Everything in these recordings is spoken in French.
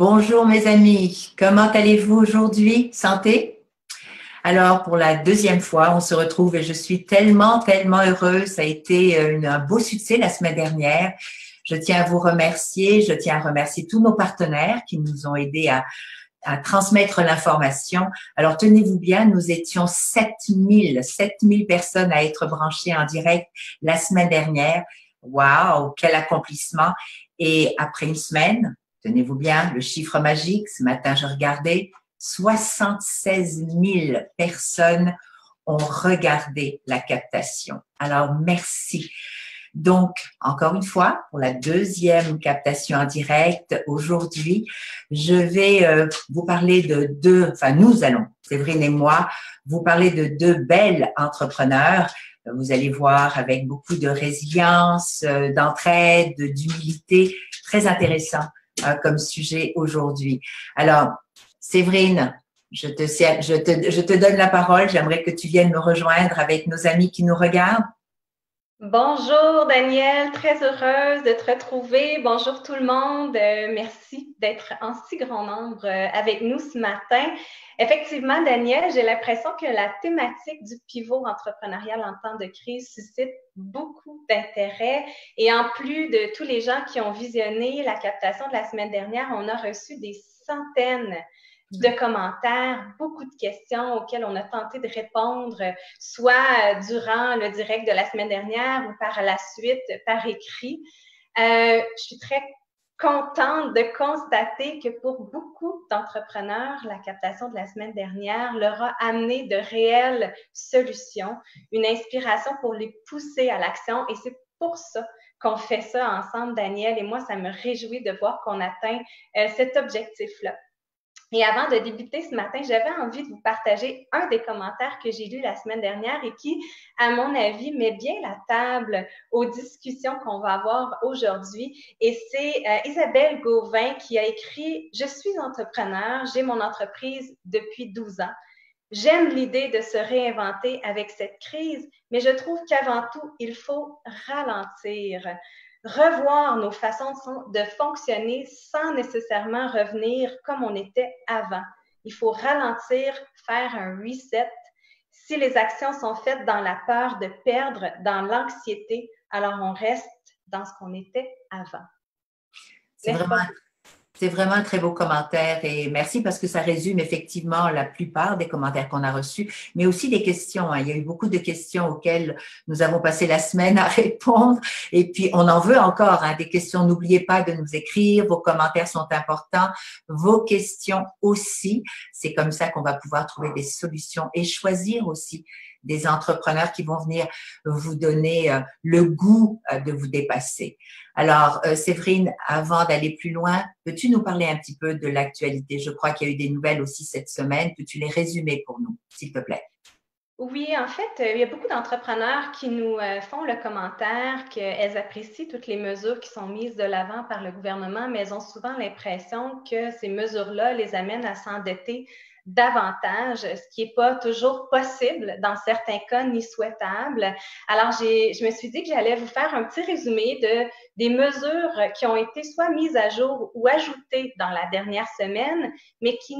Bonjour mes amis, comment allez-vous aujourd'hui? Santé? Alors pour la deuxième fois, on se retrouve et je suis tellement heureuse. Ça a été un beau succès la semaine dernière. Je tiens à vous remercier, je tiens à remercier tous nos partenaires qui nous ont aidés à transmettre l'information. Alors tenez-vous bien, nous étions 7000 personnes à être branchées en direct la semaine dernière. Waouh, quel accomplissement! Et après une semaine, tenez-vous bien, le chiffre magique, ce matin je regardais, 76 000 personnes ont regardé la captation. Alors merci. Donc, encore une fois, pour la deuxième captation en direct, aujourd'hui, je vais vous parler nous allons, Séverine et moi, vous parler de deux belles entrepreneurs. Vous allez voir avec beaucoup de résilience, d'entraide, d'humilité, très intéressant comme sujet aujourd'hui. Alors, Séverine, je te donne la parole. J'aimerais que tu viennes me rejoindre avec nos amis qui nous regardent. Bonjour Daniel, très heureuse de te retrouver. Bonjour tout le monde. Merci d'être en si grand nombre avec nous ce matin. Effectivement, Daniel, j'ai l'impression que la thématique du pivot entrepreneurial en temps de crise suscite beaucoup d'intérêt. Et en plus de tous les gens qui ont visionné la captation de la semaine dernière, on a reçu des centaines de commentaires, beaucoup de questions auxquelles on a tenté de répondre, soit durant le direct de la semaine dernière ou par la suite par écrit. Je suis très contente de constater que pour beaucoup d'entrepreneurs, la captation de la semaine dernière leur a amené de réelles solutions, une inspiration pour les pousser à l'action, et c'est pour ça qu'on fait ça ensemble, Daniel, et moi, ça me réjouit de voir qu'on atteint cet objectif-là. Et avant de débuter ce matin, j'avais envie de vous partager un des commentaires que j'ai lu la semaine dernière et qui, à mon avis, met bien la table aux discussions qu'on va avoir aujourd'hui. Et c'est Isabelle Gauvin qui a écrit « Je suis entrepreneur, j'ai mon entreprise depuis 12 ans. J'aime l'idée de se réinventer avec cette crise, mais je trouve qu'avant tout, il faut ralentir, revoir nos façons de fonctionner sans nécessairement revenir comme on était avant. Il faut ralentir, faire un reset. Si les actions sont faites dans la peur de perdre, dans l'anxiété, alors on reste dans ce qu'on était avant. » C'est N'est-ce vraiment pas? C'est vraiment un très beau commentaire et merci parce que ça résume effectivement la plupart des commentaires qu'on a reçus, mais aussi des questions. Il y a eu beaucoup de questions auxquelles nous avons passé la semaine à répondre et puis on en veut encore des questions. N'oubliez pas de nous écrire, vos commentaires sont importants, vos questions aussi. C'est comme ça qu'on va pouvoir trouver des solutions et choisir aussi des entrepreneurs qui vont venir vous donner le goût de vous dépasser. Alors, Séverine, avant d'aller plus loin, peux-tu nous parler un petit peu de l'actualité? Je crois qu'il y a eu des nouvelles aussi cette semaine. Peux-tu les résumer pour nous, s'il te plaît? Oui, en fait, il y a beaucoup d'entrepreneurs qui nous font le commentaire qu'elles apprécient toutes les mesures qui sont mises de l'avant par le gouvernement, mais elles ont souvent l'impression que ces mesures-là les amènent à s'endetter davantage, ce qui n'est pas toujours possible dans certains cas, ni souhaitable. Alors, je me suis dit que j'allais vous faire un petit résumé des mesures qui ont été soit mises à jour ou ajoutées dans la dernière semaine, mais qui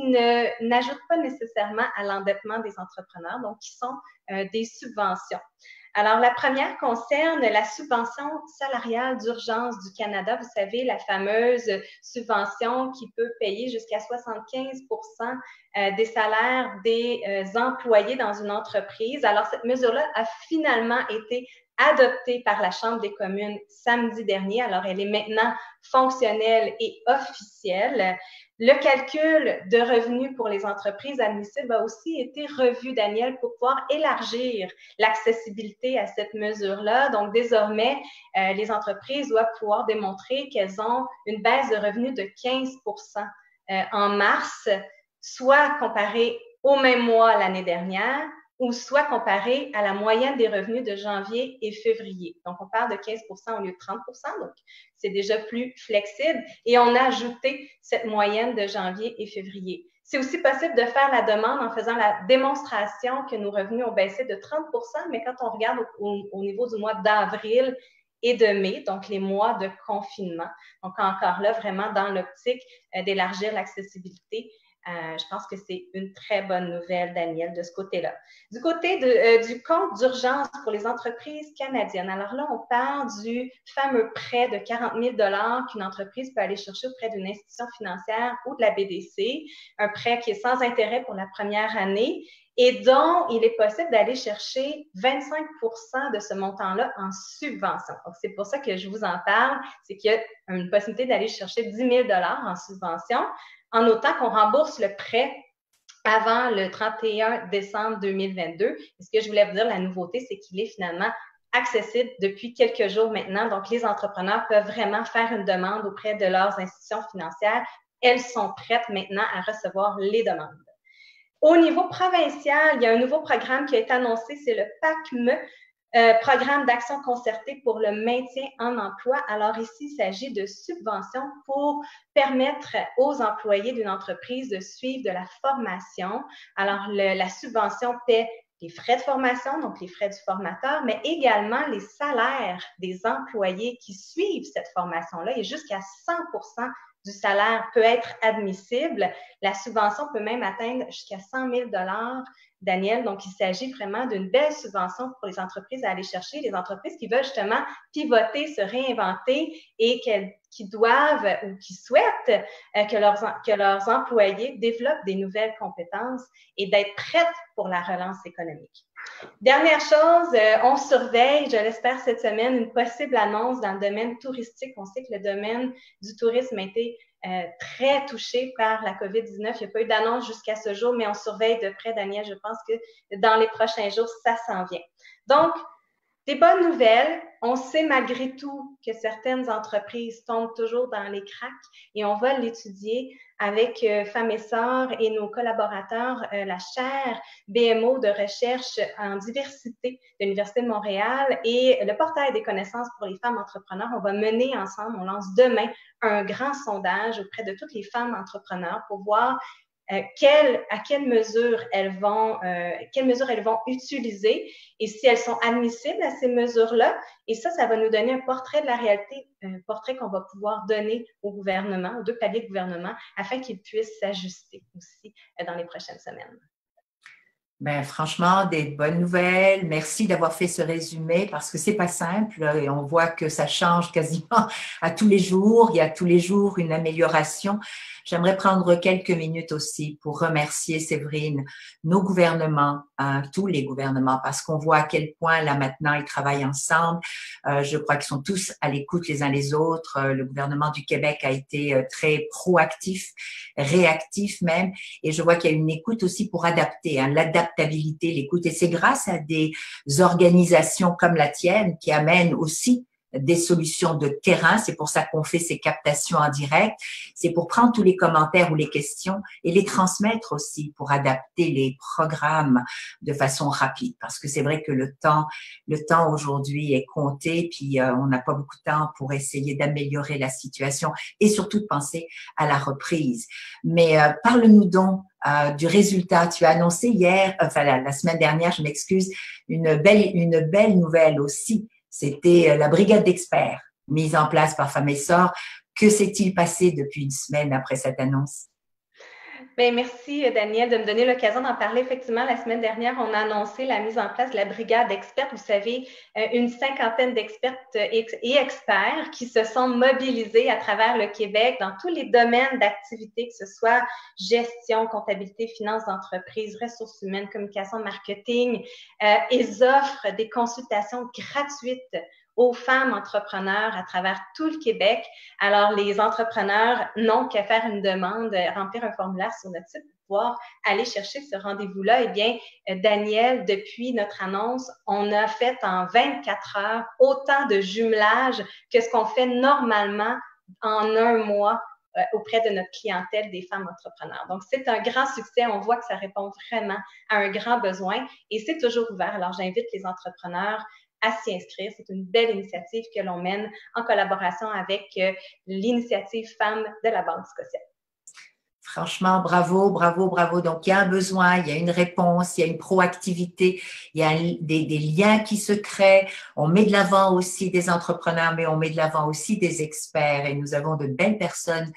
n'ajoutent pas nécessairement à l'endettement des entrepreneurs, donc qui sont des subventions. Alors, la première concerne la subvention salariale d'urgence du Canada. Vous savez, la fameuse subvention qui peut payer jusqu'à 75 des salaires des employés dans une entreprise. Alors, cette mesure-là a finalement été adoptée par la Chambre des communes samedi dernier. Alors, elle est maintenant fonctionnelle et officielle. Le calcul de revenus pour les entreprises admissibles a aussi été revu, Daniel, pour pouvoir élargir l'accessibilité à cette mesure-là. Donc, désormais, les entreprises doivent pouvoir démontrer qu'elles ont une baisse de revenus de 15 en mars, soit comparé au même mois l'année dernière, ou soit comparé à la moyenne des revenus de janvier et février. Donc, on parle de 15 au lieu de 30 donc c'est déjà plus flexible. Et on a ajouté cette moyenne de janvier et février. C'est aussi possible de faire la demande en faisant la démonstration que nos revenus ont baissé de 30 mais quand on regarde au niveau du mois d'avril, et de mai, donc les mois de confinement. Donc, encore là, vraiment dans l'optique d'élargir l'accessibilité. Je pense que c'est une très bonne nouvelle, Daniel, de ce côté-là. Du côté du compte d'urgence pour les entreprises canadiennes, alors là, on parle du fameux prêt de 40 000 $ qu'une entreprise peut aller chercher auprès d'une institution financière ou de la BDC, un prêt qui est sans intérêt pour la première année et dont il est possible d'aller chercher 25 % de ce montant-là en subvention. Donc, c'est pour ça que je vous en parle, c'est qu'il y a une possibilité d'aller chercher 10 000 $ en subvention, en autant qu'on rembourse le prêt avant le 31 décembre 2022. Et ce que je voulais vous dire, la nouveauté, c'est qu'il est finalement accessible depuis quelques jours maintenant. Donc, les entrepreneurs peuvent vraiment faire une demande auprès de leurs institutions financières. Elles sont prêtes maintenant à recevoir les demandes. Au niveau provincial, il y a un nouveau programme qui a été annoncé, c'est le PACME, programme d'action concertée pour le maintien en emploi. Alors ici, il s'agit de subventions pour permettre aux employés d'une entreprise de suivre de la formation. Alors, la subvention paie les frais de formation, donc les frais du formateur, mais également les salaires des employés qui suivent cette formation-là et jusqu'à 100 % du salaire peut être admissible. La subvention peut même atteindre jusqu'à 100 000 $, Daniel. Donc, il s'agit vraiment d'une belle subvention pour les entreprises à aller chercher, les entreprises qui veulent justement pivoter, se réinventer et qui doivent ou qui souhaitent que leurs employés développent des nouvelles compétences et d'être prêtes pour la relance économique. Dernière chose, on surveille, je l'espère cette semaine, une possible annonce dans le domaine touristique. On sait que le domaine du tourisme a été très touché par la COVID-19. Il n'y a pas eu d'annonce jusqu'à ce jour, mais on surveille de près, Daniel. Je pense que dans les prochains jours, ça s'en vient. Donc, des bonnes nouvelles. On sait malgré tout que certaines entreprises tombent toujours dans les cracks et on va l'étudier avec Femmes et Sœurs et nos collaborateurs, la chaire BMO de recherche en diversité de l'Université de Montréal et le portail des connaissances pour les femmes entrepreneurs. On va mener ensemble, on lance demain un grand sondage auprès de toutes les femmes entrepreneurs pour voir à quelle mesure elles vont utiliser et si elles sont admissibles à ces mesures-là. Et ça va nous donner un portrait de la réalité, un portrait qu'on va pouvoir donner au gouvernement, aux deux paliers de gouvernement, afin qu'ils puissent s'ajuster aussi dans les prochaines semaines. Ben, franchement, des bonnes nouvelles. Merci d'avoir fait ce résumé parce que c'est pas simple et on voit que ça change quasiment à tous les jours. Il y a tous les jours une amélioration. J'aimerais prendre quelques minutes aussi pour remercier, Séverine, nos gouvernements, tous les gouvernements, parce qu'on voit à quel point là maintenant ils travaillent ensemble. Je crois qu'ils sont tous à l'écoute les uns les autres. Le gouvernement du Québec a été très proactif, réactif même, et je vois qu'il y a une écoute aussi pour adapter, l'adaptabilité, l'écoute. Et c'est grâce à des organisations comme la tienne qui amènent aussi des solutions de terrain. C'est pour ça qu'on fait ces captations en direct. C'est pour prendre tous les commentaires ou les questions et les transmettre aussi pour adapter les programmes de façon rapide. Parce que c'est vrai que le temps aujourd'hui est compté, puis on n'a pas beaucoup de temps pour essayer d'améliorer la situation et surtout de penser à la reprise. Mais parle-nous donc du résultat. Tu as annoncé hier, enfin la semaine dernière, je m'excuse, une belle nouvelle aussi. C'était la brigade d'experts mise en place par Femmes et Sœurs. Que s'est-il passé depuis une semaine après cette annonce? Bien, merci, Daniel, de me donner l'occasion d'en parler. Effectivement, la semaine dernière, on a annoncé la mise en place de la brigade d'experts. Vous savez, une cinquantaine d'expertes et experts qui se sont mobilisés à travers le Québec dans tous les domaines d'activité, que ce soit gestion, comptabilité, finances d'entreprise, ressources humaines, communication, marketing. Ils offrent des consultations gratuites aux femmes entrepreneurs à travers tout le Québec. Alors, les entrepreneurs n'ont qu'à faire une demande, remplir un formulaire sur notre site pour pouvoir aller chercher ce rendez-vous-là. Eh bien, Daniel, depuis notre annonce, on a fait en 24 heures autant de jumelage que ce qu'on fait normalement en un mois auprès de notre clientèle des femmes entrepreneurs. Donc, c'est un grand succès. On voit que ça répond vraiment à un grand besoin et c'est toujours ouvert. Alors, j'invite les entrepreneurs à s'y inscrire. C'est une belle initiative que l'on mène en collaboration avec l'initiative Femmes de la Banque scotiaise. Franchement, bravo, bravo, bravo. Donc, il y a un besoin, il y a une réponse, il y a une proactivité, il y a des liens qui se créent. On met de l'avant aussi des entrepreneurs, mais on met de l'avant aussi des experts. Et nous avons de belles personnes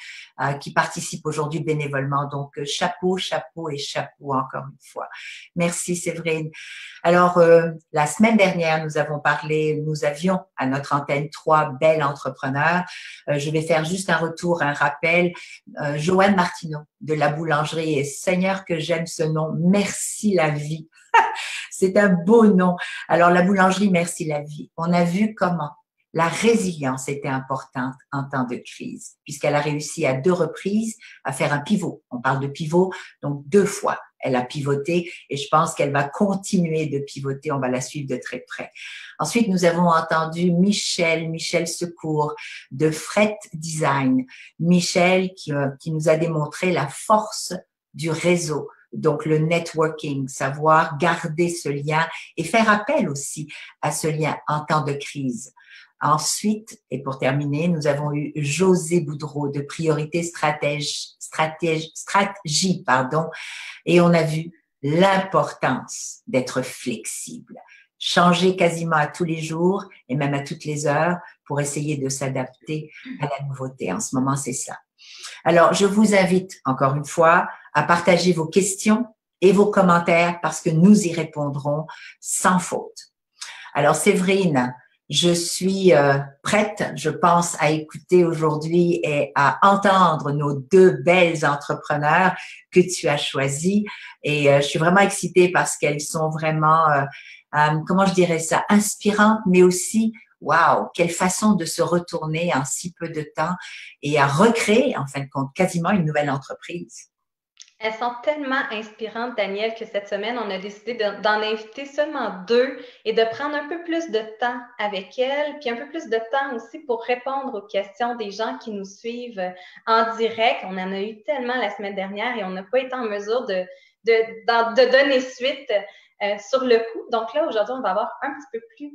qui participent aujourd'hui bénévolement. Donc, chapeau, chapeau et chapeau encore une fois. Merci, Séverine. Alors, la semaine dernière, nous avions à notre antenne 3 belles entrepreneurs. Je vais faire juste un retour, un rappel. Joanne Martineau de la boulangerie, et Seigneur que j'aime ce nom, Merci la vie. C'est un beau nom. Alors, la boulangerie Merci la vie. On a vu comment la résilience était importante en temps de crise, puisqu'elle a réussi à 2 reprises à faire un pivot. On parle de pivot, donc 2 fois. Elle a pivoté et je pense qu'elle va continuer de pivoter. On va la suivre de très près. Ensuite, nous avons entendu Michel Secours de Fret Design. Michel qui nous a démontré la force du réseau. Donc, le networking, savoir garder ce lien et faire appel aussi à ce lien en temps de crise. Ensuite, et pour terminer, nous avons eu José Boudreau de Priorité Stratégie, et on a vu l'importance d'être flexible, changer quasiment à tous les jours et même à toutes les heures pour essayer de s'adapter à la nouveauté. En ce moment, c'est ça. Alors, je vous invite encore une fois à partager vos questions et vos commentaires parce que nous y répondrons sans faute. Alors, Séverine, je suis prête, je pense, à écouter aujourd'hui et à entendre nos 2 belles entrepreneurs que tu as choisies. Et je suis vraiment excitée parce qu'elles sont vraiment, comment je dirais ça, inspirantes, mais aussi, waouh, quelle façon de se retourner en si peu de temps et à recréer, en fin de compte, quasiment une nouvelle entreprise. Elles sont tellement inspirantes, Daniel, que cette semaine, on a décidé d'en inviter seulement 2 et de prendre un peu plus de temps avec elles, puis un peu plus de temps aussi pour répondre aux questions des gens qui nous suivent en direct. On en a eu tellement la semaine dernière et on n'a pas été en mesure de donner suite sur le coup. Donc là, aujourd'hui, on va avoir un petit peu plus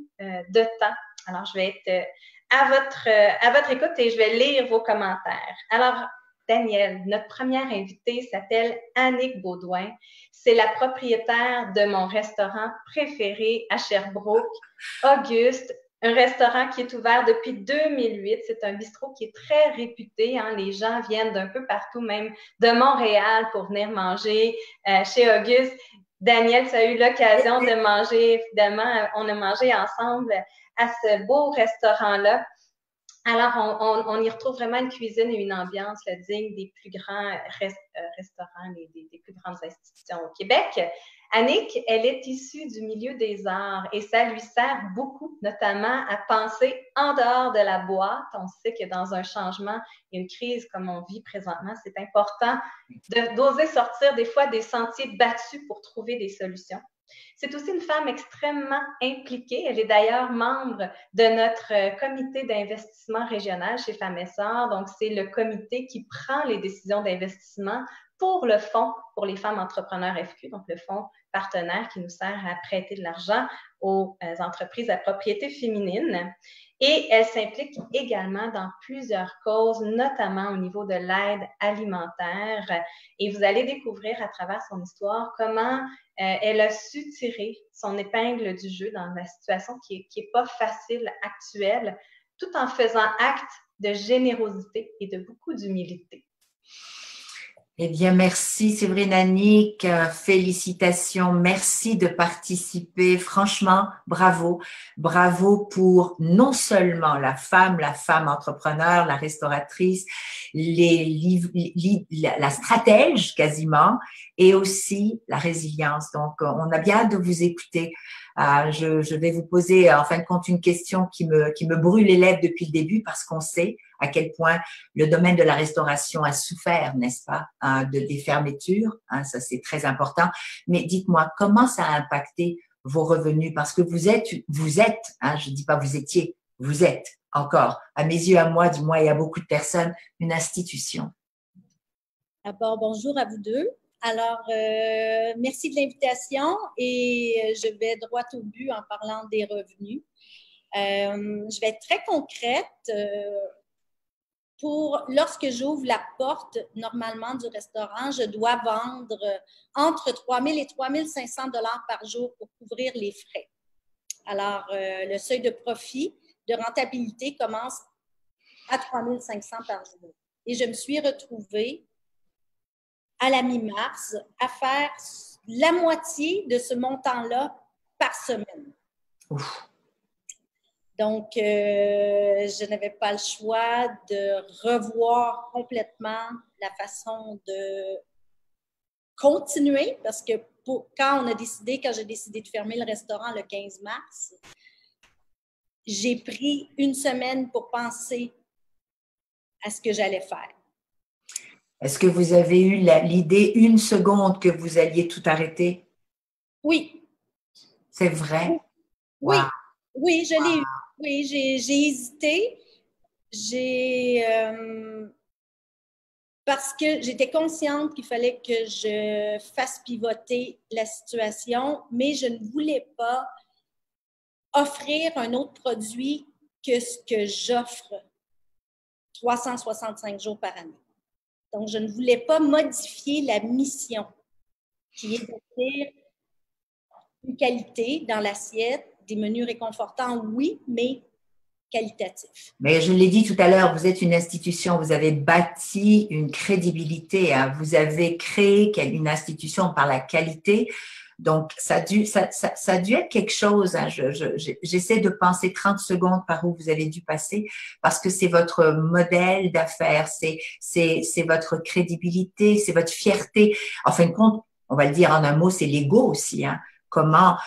de temps. Alors, je vais être à votre écoute et je vais lire vos commentaires. Alors, Daniel, notre première invitée s'appelle Annick Baudouin. C'est la propriétaire de mon restaurant préféré à Sherbrooke, Auguste, un restaurant qui est ouvert depuis 2008. C'est un bistrot qui est très réputé. Hein. Les gens viennent d'un peu partout, même de Montréal, pour venir manger chez Auguste. Daniel, tu as eu l'occasion de manger, évidemment, on a mangé ensemble à ce beau restaurant-là. Alors, on y retrouve vraiment une cuisine et une ambiance digne des plus grands restaurants, des plus grandes institutions au Québec. Annick, elle est issue du milieu des arts et ça lui sert beaucoup, notamment à penser en dehors de la boîte. On sait que dans un changement et une crise comme on vit présentement, c'est important d'oser sortir des fois des sentiers battus pour trouver des solutions. C'est aussi une femme extrêmement impliquée. Elle est d'ailleurs membre de notre comité d'investissement régional chez Femmes et Sœurs. Donc, c'est le comité qui prend les décisions d'investissement pour le fonds pour les femmes entrepreneurs FQ, donc le fonds partenaire qui nous sert à prêter de l'argent aux entreprises à propriété féminine. Et elle s'implique également dans plusieurs causes, notamment au niveau de l'aide alimentaire. Et vous allez découvrir à travers son histoire comment elle a su tirer son épingle du jeu dans la situation qui est pas facile actuelle, tout en faisant acte de générosité et de beaucoup d'humilité. Eh bien, merci Séverine, Annick, félicitations, merci de participer. Franchement, bravo. Bravo pour non seulement la femme entrepreneur, la restauratrice, la stratège quasiment, et aussi la résilience. Donc, on a bien hâte de vous écouter. Je vais vous poser en fin de compte une question qui me brûle les lèvres depuis le début parce qu'on sait à quel point le domaine de la restauration a souffert, n'est-ce pas, des fermetures. Ça, c'est très important. Mais dites-moi, comment ça a impacté vos revenus? Parce que vous êtes, je dis pas vous étiez, vous êtes encore, à mes yeux, à moi, du moins, et à beaucoup de personnes, une institution. D'abord, bonjour à vous 2. Alors, merci de l'invitation et je vais droit au but en parlant des revenus. Je vais être très concrète. lorsque j'ouvre la porte, normalement, du restaurant, je dois vendre entre 3 000 et 3 500 $ par jour pour couvrir les frais. Alors, le seuil de profit, de rentabilité commence à 3 500 par jour. Et je me suis retrouvée à la mi-mars à faire la moitié de ce montant-là par semaine. Ouf. Donc, je n'avais pas le choix de revoir complètement la façon de continuer parce que quand j'ai décidé de fermer le restaurant le 15 mars, j'ai pris une semaine pour penser à ce que j'allais faire. Est-ce que vous avez eu l'idée une seconde que vous alliez tout arrêter? Oui. C'est vrai? Oui, wow. Oui, je l'ai eu. Oui, j'ai hésité. Parce que j'étais consciente qu'il fallait que je fasse pivoter la situation, mais je ne voulais pas offrir un autre produit que ce que j'offre 365 jours par année. Donc, je ne voulais pas modifier la mission qui est d'offrir une qualité dans l'assiette, des menus réconfortants, oui, mais qualitatifs. Mais je l'ai dit tout à l'heure, vous êtes une institution, vous avez bâti une crédibilité, hein, vous avez créé une institution par la qualité. Donc, ça a dû être quelque chose. Hein. J'essaie de penser 30 secondes par où vous avez dû passer parce que c'est votre modèle d'affaires, c'est votre crédibilité, c'est votre fierté. En fin de compte, on va le dire en un mot, c'est l'ego aussi. Hein. Comment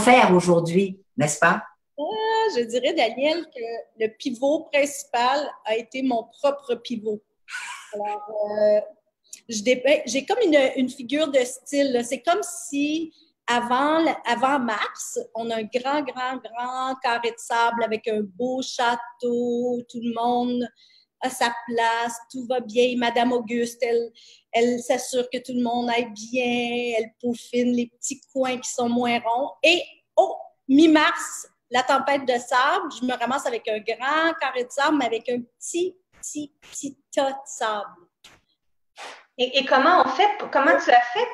faire aujourd'hui, n'est-ce pas? Je dirais, Daniel, que le pivot principal a été mon propre pivot. Alors, j'ai comme une figure de style. C'est comme si, avant mars, on a un grand carré de sable avec un beau château, tout le monde à sa place, tout va bien. Madame Auguste, elle s'assure que tout le monde aille bien, elle peaufine les petits coins qui sont moins ronds. Et, mi-mars, la tempête de sable, je me ramasse avec un grand carré de sable, mais avec un petit tas de sable. Et comment tu as fait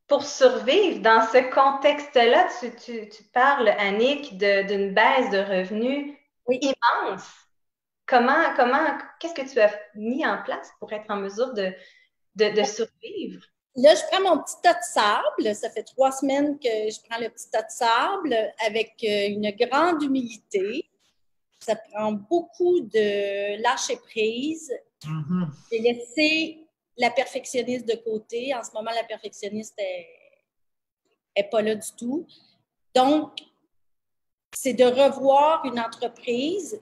pour survivre dans ce contexte-là? Tu parles, Annick, d'une baisse de revenus immense. Qu'est-ce que tu as mis en place pour être en mesure de survivre? Là, je prends mon petit tas de sable. Ça fait 3 semaines que je prends le petit tas de sable avec une grande humilité. Ça prend beaucoup de lâcher prise. Mm-hmm. J'ai laissé la perfectionniste de côté. En ce moment, la perfectionniste n'est pas là du tout. Donc, c'est de revoir une entreprise.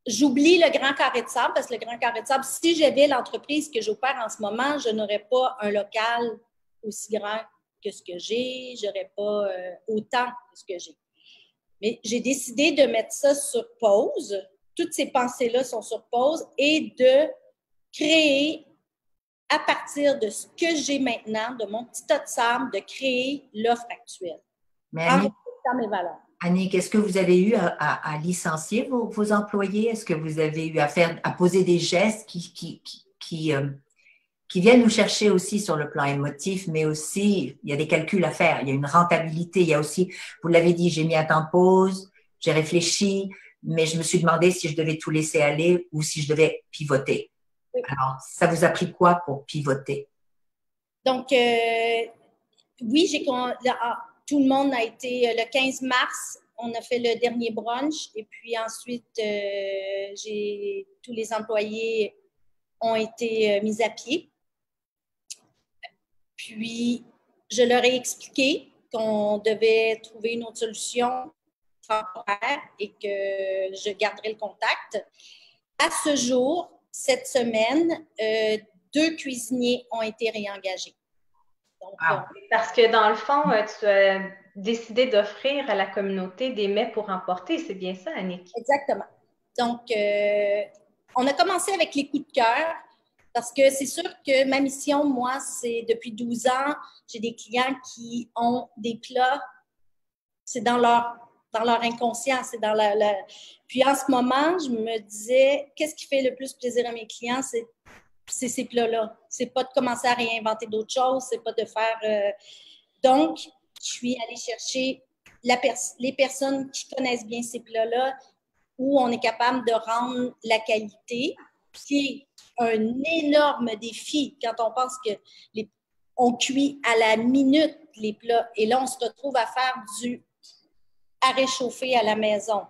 J'oublie le grand carré de sable parce que le grand carré de sable, si j'avais l'entreprise que j'opère en ce moment, je n'aurais pas un local aussi grand que ce que j'ai, je n'aurais pas autant que ce que j'ai. Mais j'ai décidé de mettre ça sur pause. Toutes ces pensées-là sont sur pause et de créer, à partir de ce que j'ai maintenant, de mon petit tas de sable, de créer l'offre actuelle. Mais en respectant mes valeurs. Annick, est-ce que vous avez eu à licencier vos employés? Est-ce que vous avez eu à poser des gestes qui viennent nous chercher aussi sur le plan émotif, mais aussi, il y a des calculs à faire, il y a une rentabilité, il y a aussi, vous l'avez dit, j'ai mis un temps de pause, j'ai réfléchi, mais je me suis demandé si je devais tout laisser aller ou si je devais pivoter. Oui. Alors, ça vous a pris quoi pour pivoter? Donc, oui, tout le monde a été, le 15 mars, on a fait le dernier brunch et puis ensuite, tous les employés ont été mis à pied. Puis, je leur ai expliqué qu'on devait trouver une autre solution temporaire et que je garderais le contact. À ce jour, cette semaine, 2 cuisiniers ont été réengagés. Donc, parce que dans le fond, tu as décidé d'offrir à la communauté des mets pour emporter. C'est bien ça, Annick? Exactement. Donc, on a commencé avec les coups de cœur parce que c'est sûr que ma mission, moi, c'est depuis 12 ans, j'ai des clients qui ont des plats, c'est dans leur dans leur inconscient. C'est dans Puis en ce moment, je me disais, qu'est-ce qui fait le plus plaisir à mes clients? C'est ces plats-là. C'est pas de commencer à réinventer d'autres choses, c'est pas de faire... Donc, je suis allée chercher les personnes qui connaissent bien ces plats-là, où on est capable de rendre la qualité, qui est un énorme défi quand on pense que on cuit à la minute les plats. Et là, on se retrouve à faire à réchauffer à la maison.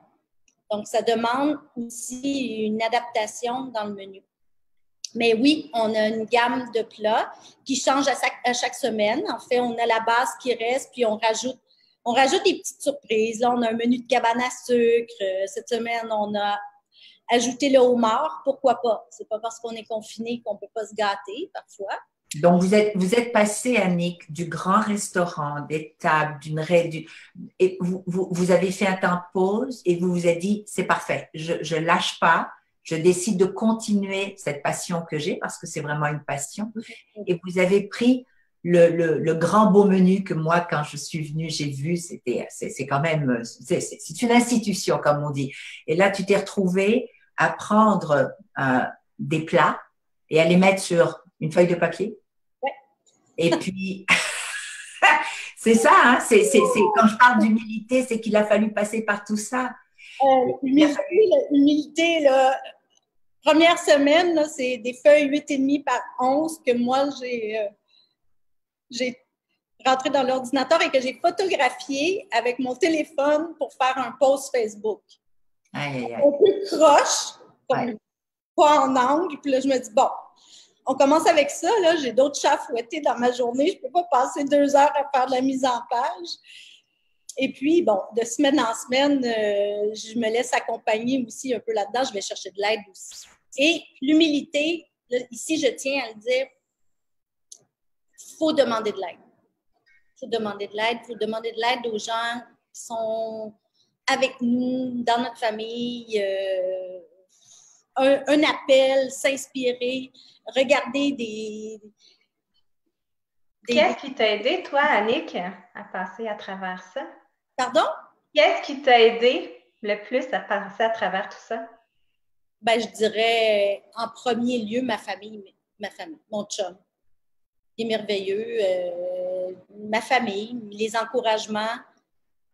Donc, ça demande aussi une adaptation dans le menu. Mais oui, on a une gamme de plats qui change à chaque semaine. En fait, on a la base qui reste, puis on rajoute des petites surprises. Là, on a un menu de cabane à sucre. Cette semaine, on a ajouté le homard. Pourquoi pas? C'est pas parce qu'on est confiné qu'on peut pas se gâter, parfois. Donc, vous êtes passé, Annick, du grand restaurant, des tables, et vous avez fait un temps de pause et vous vous êtes dit, c'est parfait, je lâche pas, je décide de continuer cette passion que j'ai parce que c'est vraiment une passion. Et vous avez pris le grand beau menu que moi, quand je suis venue, j'ai vu, c'est quand même, c'est une institution, comme on dit. Et là, tu t'es retrouvée à prendre des plats et à les mettre sur une feuille de papier. Et puis, c'est ça, hein, quand je parle d'humilité, c'est qu'il a fallu passer par tout ça. L'humilité, là, première semaine, là, c'est des feuilles 8,5 par 11 que moi, j'ai rentré dans l'ordinateur et que j'ai photographié avec mon téléphone pour faire un post Facebook. Aïe, aïe, aïe. Un peu croche, comme pas en angle. Puis là, je me dis, bon, on commence avec ça. Là, j'ai d'autres chats à fouetter dans ma journée. Je ne peux pas passer 2 heures à faire de la mise en page. Et puis, bon, de semaine en semaine, je me laisse accompagner aussi un peu là-dedans. Je vais chercher de l'aide aussi. Et l'humilité, là, ici, je tiens à le dire, il faut demander de l'aide. Il faut demander de l'aide. Il faut demander de l'aide aux gens qui sont avec nous, dans notre famille. Un appel, s'inspirer, regarder des... Qu'est-ce qui t'a aidé, toi, Annick, à passer à travers ça? Pardon? Qu'est-ce qui t'a aidé le plus à passer à travers tout ça? Ben, je dirais en premier lieu ma famille, mon chum. Il est merveilleux. Ma famille, les encouragements,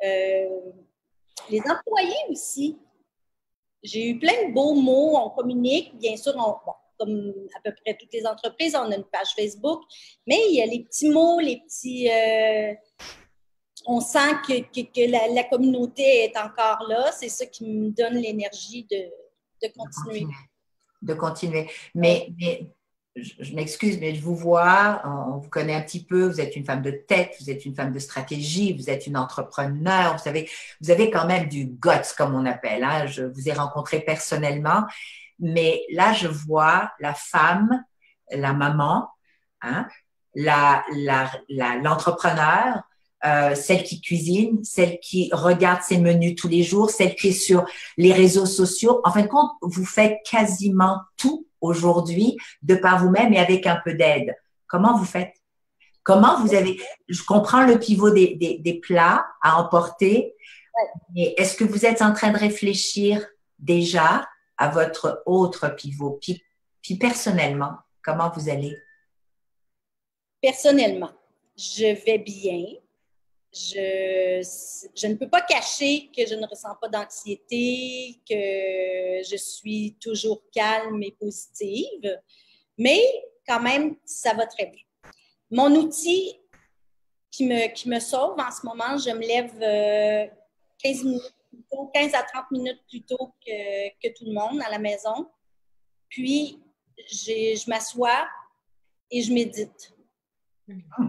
les employés aussi. J'ai eu plein de beaux mots, on communique, bien sûr, comme à peu près toutes les entreprises, on a une page Facebook, mais il y a les petits mots, les petits... on sent que la communauté est encore là, c'est ça qui me donne l'énergie de continuer. De continuer. Mais je m'excuse, mais je vous vois, on vous connaît un petit peu, vous êtes une femme de tête, vous êtes une femme de stratégie, vous êtes une entrepreneur, vous avez quand même du guts, comme on appelle. Hein. Je vous ai rencontré personnellement, mais là, je vois la femme, la maman, hein, l'entrepreneur, celle qui cuisine, celle qui regarde ses menus tous les jours, celle qui est sur les réseaux sociaux. En fin de compte, vous faites quasiment tout aujourd'hui de par vous-même et avec un peu d'aide. Comment vous faites? Comment vous avez... Je comprends le pivot des plats à emporter, mais est-ce que vous êtes en train de réfléchir déjà à votre autre pivot? Puis personnellement, comment vous allez? Personnellement, je vais bien. Je ne peux pas cacher que je ne ressens pas d'anxiété, que je suis toujours calme et positive, mais quand même, ça va très bien. Mon outil qui me sauve en ce moment, je me lève 15 à 30 minutes plus tôt que tout le monde à la maison. Puis, je m'assois et je médite.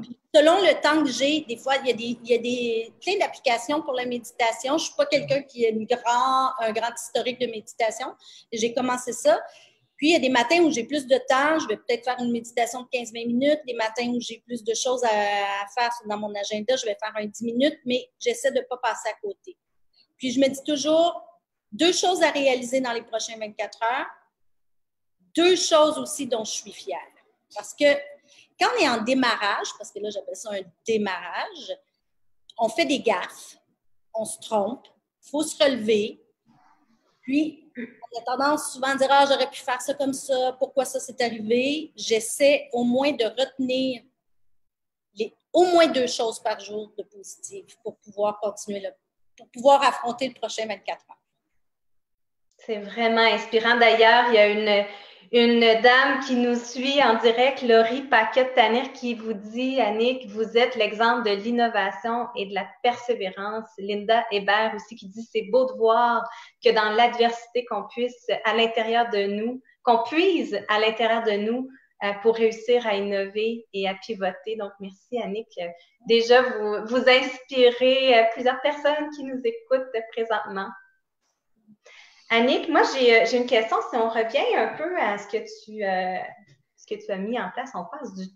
Puis, selon le temps que j'ai, des fois, il y a plein d'applications pour la méditation. Je ne suis pas quelqu'un qui a un grand historique de méditation. J'ai commencé ça. Puis, il y a des matins où j'ai plus de temps. Je vais peut-être faire une méditation de 15-20 minutes. Des matins où j'ai plus de choses à faire dans mon agenda, je vais faire un 10 minutes, mais j'essaie de ne pas passer à côté. Puis, je me dis toujours 2 choses à réaliser dans les prochaines 24 heures. 2 choses aussi dont je suis fière. Parce que quand on est en démarrage, parce que là, j'appelle ça un démarrage, on fait des gaffes, on se trompe, faut se relever. Puis, on a tendance souvent à dire « Ah, j'aurais pu faire ça comme ça, pourquoi ça s'est arrivé? » J'essaie au moins de retenir au moins 2 choses par jour de positives pour pouvoir continuer, pour pouvoir affronter le prochain 24 heures. C'est vraiment inspirant. D'ailleurs, il y a une dame qui nous suit en direct, Laurie Paquette-Tanner, qui vous dit, Annick, vous êtes l'exemple de l'innovation et de la persévérance. Linda Hébert aussi qui dit, c'est beau de voir que dans l'adversité, qu'on puisse à l'intérieur de nous, qu'on puise à l'intérieur de nous pour réussir à innover et à pivoter. Donc, merci Annick. Déjà, vous inspirez plusieurs personnes qui nous écoutent présentement. Annick, moi, j'ai une question. Si on revient un peu à ce que tu as mis en place, on passe du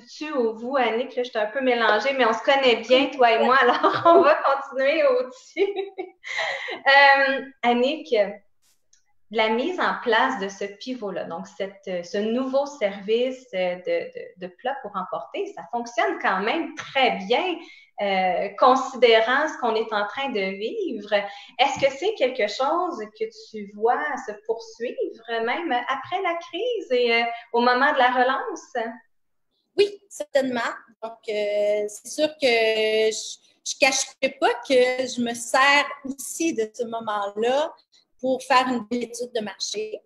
tu au vous, Annick. Là, je suis un peu mélangée, mais on se connaît bien, toi et moi, alors on va continuer au tu. Annick, la mise en place de ce pivot-là, donc ce nouveau service de plats pour emporter, ça fonctionne quand même très bien. Considérant ce qu'on est en train de vivre, est-ce que c'est quelque chose que tu vois se poursuivre même après la crise et au moment de la relance? Oui, certainement. Donc, c'est sûr que je ne cacherai pas que je me sers aussi de ce moment-là pour faire une belle étude de marché.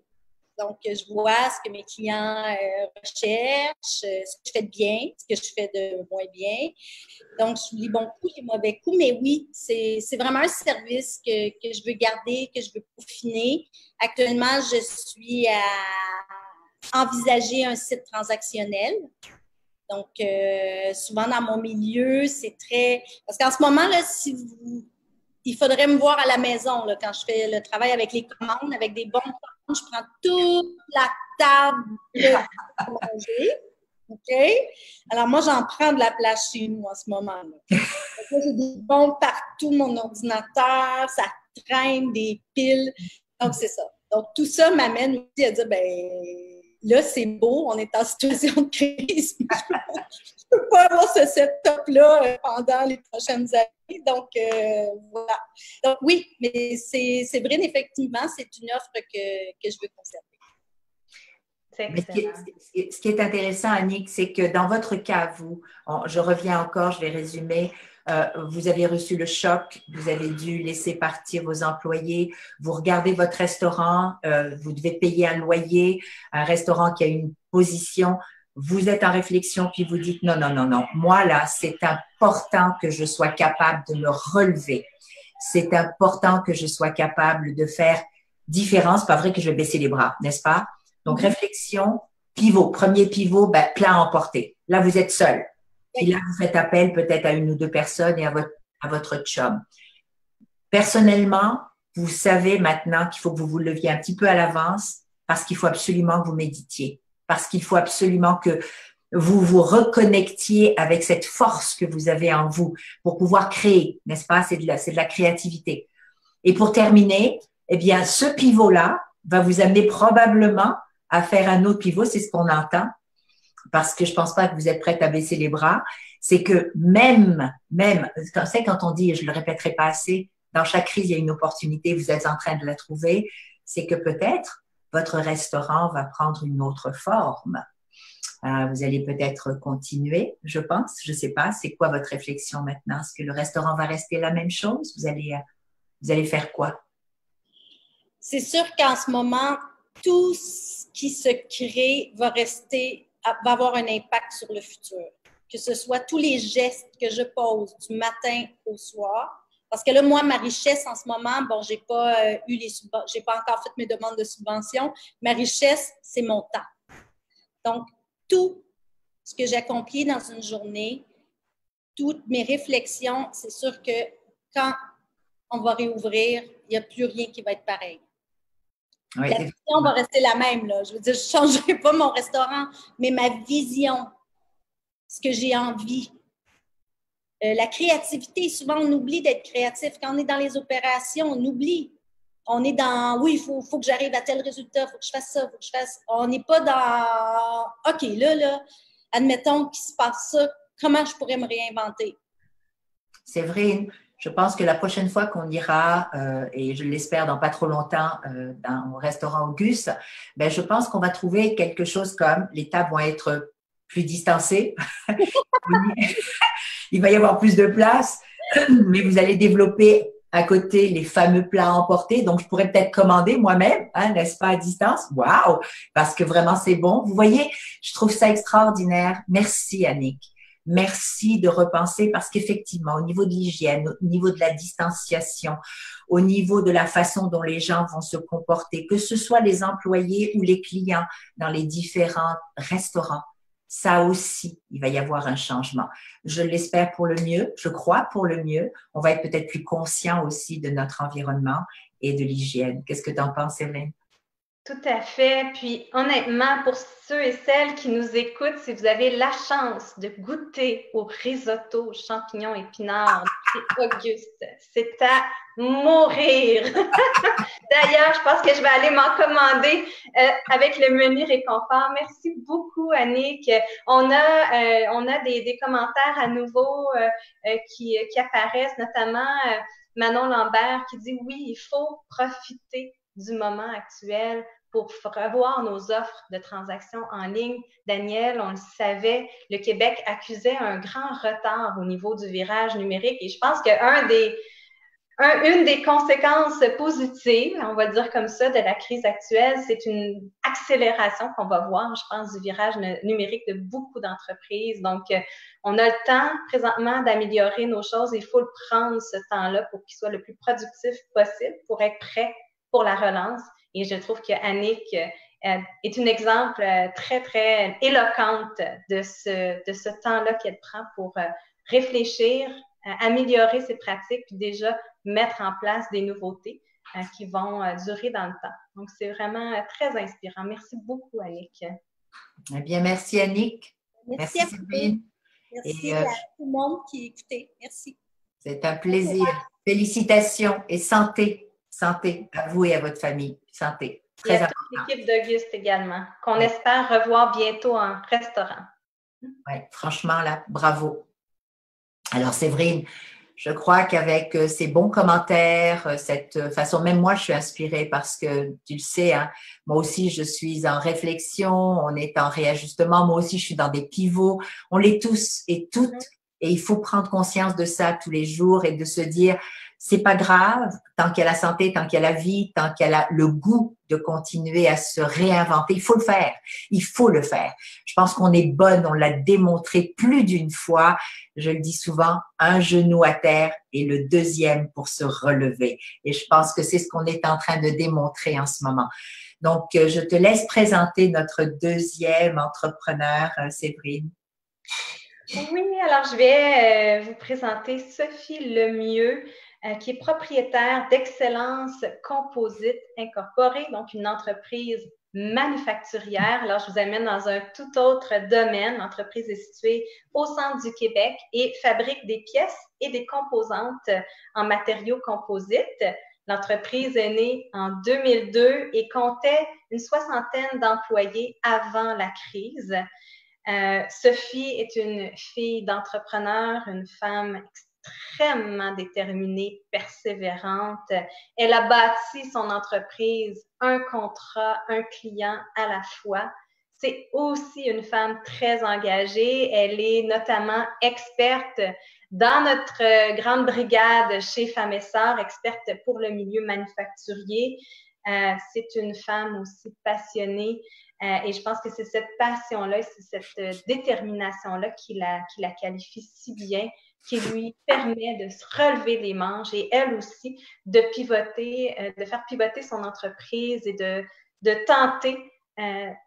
Donc, je vois ce que mes clients recherchent, ce que je fais de bien, ce que je fais de moins bien. Donc, je lis bon coup, les mauvais coups. Mais oui, c'est vraiment un service que je veux garder, que je veux peaufiner. Actuellement, je suis à envisager un site transactionnel. Donc, souvent dans mon milieu, c'est très... Parce qu'en ce moment, là, il faudrait me voir à la maison là, quand je fais le travail avec les commandes, avec des bons commandes. Je prends toute la table de manger. OK? Alors, moi, j'en prends de la place chez nous en ce moment-là. J'ai des bons partout, mon ordinateur, ça traîne, des piles. Donc, c'est ça. Donc, tout ça m'amène aussi à dire, ben là, c'est beau, on est en situation de crise. Je ne peux pas avoir ce setup-là pendant les prochaines années. Donc, voilà. Donc, oui, mais c'est vrai, effectivement, c'est une offre que je veux conserver. Mais ce qui est intéressant, Annick, c'est que dans votre cas, je reviens encore, je vais résumer, vous avez reçu le choc, vous avez dû laisser partir vos employés, vous regardez votre restaurant, vous devez payer un loyer, un restaurant qui a une position, vous êtes en réflexion, puis vous dites non, non, non, non, moi là, c'est important que je sois capable de me relever. C'est important que je sois capable de faire différence. C'est pas vrai que je vais baisser les bras, n'est-ce pas? Donc, réflexion, pivot. Premier pivot, plat à emporter. Là, vous êtes seul. Puis là, vous faites appel peut-être à 1 ou 2 personnes et à votre chum. Personnellement, vous savez maintenant qu'il faut que vous vous leviez un petit peu à l'avance parce qu'il faut absolument que vous méditiez. Parce qu'il faut absolument que vous vous reconnectiez avec cette force que vous avez en vous pour pouvoir créer, n'est-ce pas? C'est de la créativité. Et pour terminer, eh bien, ce pivot-là va vous amener probablement à faire un autre pivot, c'est ce qu'on entend, parce que je pense pas que vous êtes prête à baisser les bras. C'est que même, quand on dit, et je le répéterai pas assez, dans chaque crise, il y a une opportunité, vous êtes en train de la trouver, c'est que peut-être votre restaurant va prendre une autre forme. Vous allez peut-être continuer, je pense, je sais pas. C'est quoi votre réflexion maintenant? Est-ce que le restaurant va rester la même chose? Vous allez faire quoi? C'est sûr qu'en ce moment, tout ce qui se crée va avoir un impact sur le futur. Que ce soit tous les gestes que je pose du matin au soir. Parce que là, moi, ma richesse en ce moment, bon, j'ai pas encore fait mes demandes de subvention. Ma richesse, c'est mon temps. Donc, tout ce que j'accomplis dans une journée, toutes mes réflexions, c'est sûr que quand on va réouvrir, il n'y a plus rien qui va être pareil. Oui, la vision va rester la même, là. Je veux dire, je ne changerai pas mon restaurant, mais ma vision, ce que j'ai envie. La créativité, souvent, on oublie d'être créatif. Quand on est dans les opérations, on oublie. On est dans, oui, il faut que j'arrive à tel résultat, il faut que je fasse ça, il faut que je fasse... On n'est pas dans, OK, là, admettons qu'il se passe ça, comment je pourrais me réinventer? Séverine, je pense que la prochaine fois qu'on ira, et je l'espère dans pas trop longtemps, au restaurant Auguste, ben, je pense qu'on va trouver quelque chose comme les tables vont être plus distancées. Il va y avoir plus de place, mais vous allez développer à côté les fameux plats emportés. Donc, je pourrais peut-être commander moi-même, hein, n'est-ce pas, à distance? Waouh! Parce que vraiment, c'est bon. Vous voyez, je trouve ça extraordinaire. Merci, Annick. Merci de repenser parce qu'effectivement, au niveau de l'hygiène, au niveau de la distanciation, au niveau de la façon dont les gens vont se comporter, que ce soit les employés ou les clients dans les différents restaurants, ça aussi, il va y avoir un changement. Je l'espère pour le mieux, je crois pour le mieux. On va être peut-être plus conscient aussi de notre environnement et de l'hygiène. Qu'est-ce que tu en penses, Hélène? Tout à fait. Puis honnêtement, pour ceux et celles qui nous écoutent, si vous avez la chance de goûter au risotto aux champignons épinards chez Auguste, c'est à mourir. D'ailleurs, je pense que je vais aller m'en commander avec le menu réconfort. Merci beaucoup, Annick. On a des commentaires à nouveau qui apparaissent, notamment Manon Lambert qui dit « Oui, il faut profiter du moment actuel pour revoir nos offres de transactions en ligne. » Daniel, on le savait, le Québec accusait un grand retard au niveau du virage numérique et je pense une des conséquences positives, on va dire comme ça, de la crise actuelle, c'est une accélération qu'on va voir, je pense, du virage numérique de beaucoup d'entreprises. Donc, on a le temps présentement d'améliorer nos choses. Il faut le prendre, ce temps-là, pour qu'il soit le plus productif possible, pour être prêt pour la relance. Et je trouve que Annick est un exemple très, très éloquente de ce temps-là qu'elle prend pour réfléchir, améliorer ses pratiques, puis déjà mettre en place des nouveautés qui vont durer dans le temps. Donc, c'est vraiment très inspirant. Merci beaucoup, Annick. Eh bien, merci, Annick. Merci Séverine. Merci à tout le monde qui écoutait. Merci. C'est un plaisir. Félicitations et santé. Santé à vous et à votre famille. Santé. Très important. Et à toute l'équipe d'Auguste également, qu'on espère revoir bientôt en restaurant. Oui, franchement, là, bravo. Alors, Séverine, je crois qu'avec ces bons commentaires, cette façon, même moi, je suis inspirée parce que, tu le sais, hein, moi aussi, je suis en réflexion, on est en réajustement, moi aussi, je suis dans des pivots, on l'est tous et toutes, et il faut prendre conscience de ça tous les jours et de se dire, c'est pas grave, tant qu'il y a la santé, tant qu'il y a la vie, tant qu'il y a le goût de continuer à se réinventer, il faut le faire. Il faut le faire. Je pense qu'on est bonne, on l'a démontré plus d'une fois. Je le dis souvent, un genou à terre et le deuxième pour se relever. Et je pense que c'est ce qu'on est en train de démontrer en ce moment. Donc, je te laisse présenter notre deuxième entrepreneur, Séverine. Oui, alors je vais vous présenter Sophie Lemieux, qui est propriétaire d'Excellence Composite Incorporée, donc une entreprise manufacturière. Alors, je vous amène dans un tout autre domaine. L'entreprise est située au centre du Québec et fabrique des pièces et des composantes en matériaux composites. L'entreprise est née en 2002 et comptait une soixantaine d'employés avant la crise. Sophie est une fille d'entrepreneur, une femme extrêmement déterminée, persévérante. Elle a bâti son entreprise, un contrat, un client à la fois. C'est aussi une femme très engagée. Elle est notamment experte dans notre grande brigade chez Femmes et Sœurs, experte pour le milieu manufacturier. C'est une femme aussi passionnée. Et je pense que c'est cette passion-là, c'est cette détermination-là qui la qualifie si bien, qui lui permet de se relever les manches et elle aussi de pivoter, de faire pivoter son entreprise et de tenter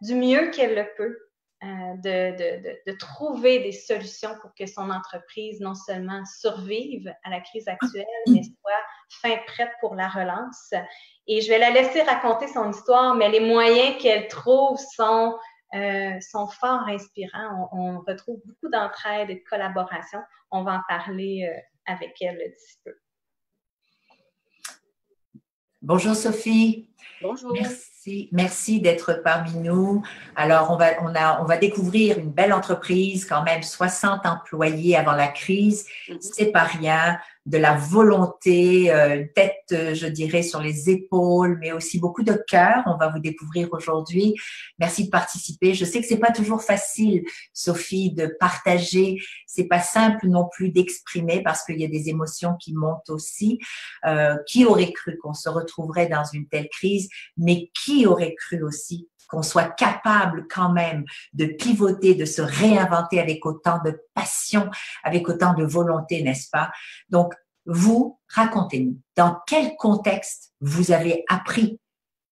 du mieux qu'elle le peut, de trouver des solutions pour que son entreprise non seulement survive à la crise actuelle, mais soit fin prête pour la relance. Et je vais la laisser raconter son histoire, mais les moyens qu'elle trouve sont fort inspirants. On retrouve beaucoup d'entraide et de collaboration. On va en parler avec elle d'ici peu. Bonjour Sophie. Bonjour. Merci d'être parmi nous. Alors, on va découvrir une belle entreprise, quand même 60 employés avant la crise. C'est pas rien. De la volonté, tête, je dirais, sur les épaules, mais aussi beaucoup de cœur. On va vous découvrir aujourd'hui. Merci de participer. Je sais que c'est pas toujours facile, Sophie, de partager. C'est pas simple non plus d'exprimer parce qu'il y a des émotions qui montent aussi. Qui aurait cru qu'on se retrouverait dans une telle crise, mais qui aurait cru aussi qu'on soit capable quand même de pivoter, de se réinventer avec autant de passion, avec autant de volonté, n'est-ce pas? Donc, vous, racontez-nous, dans quel contexte vous avez appris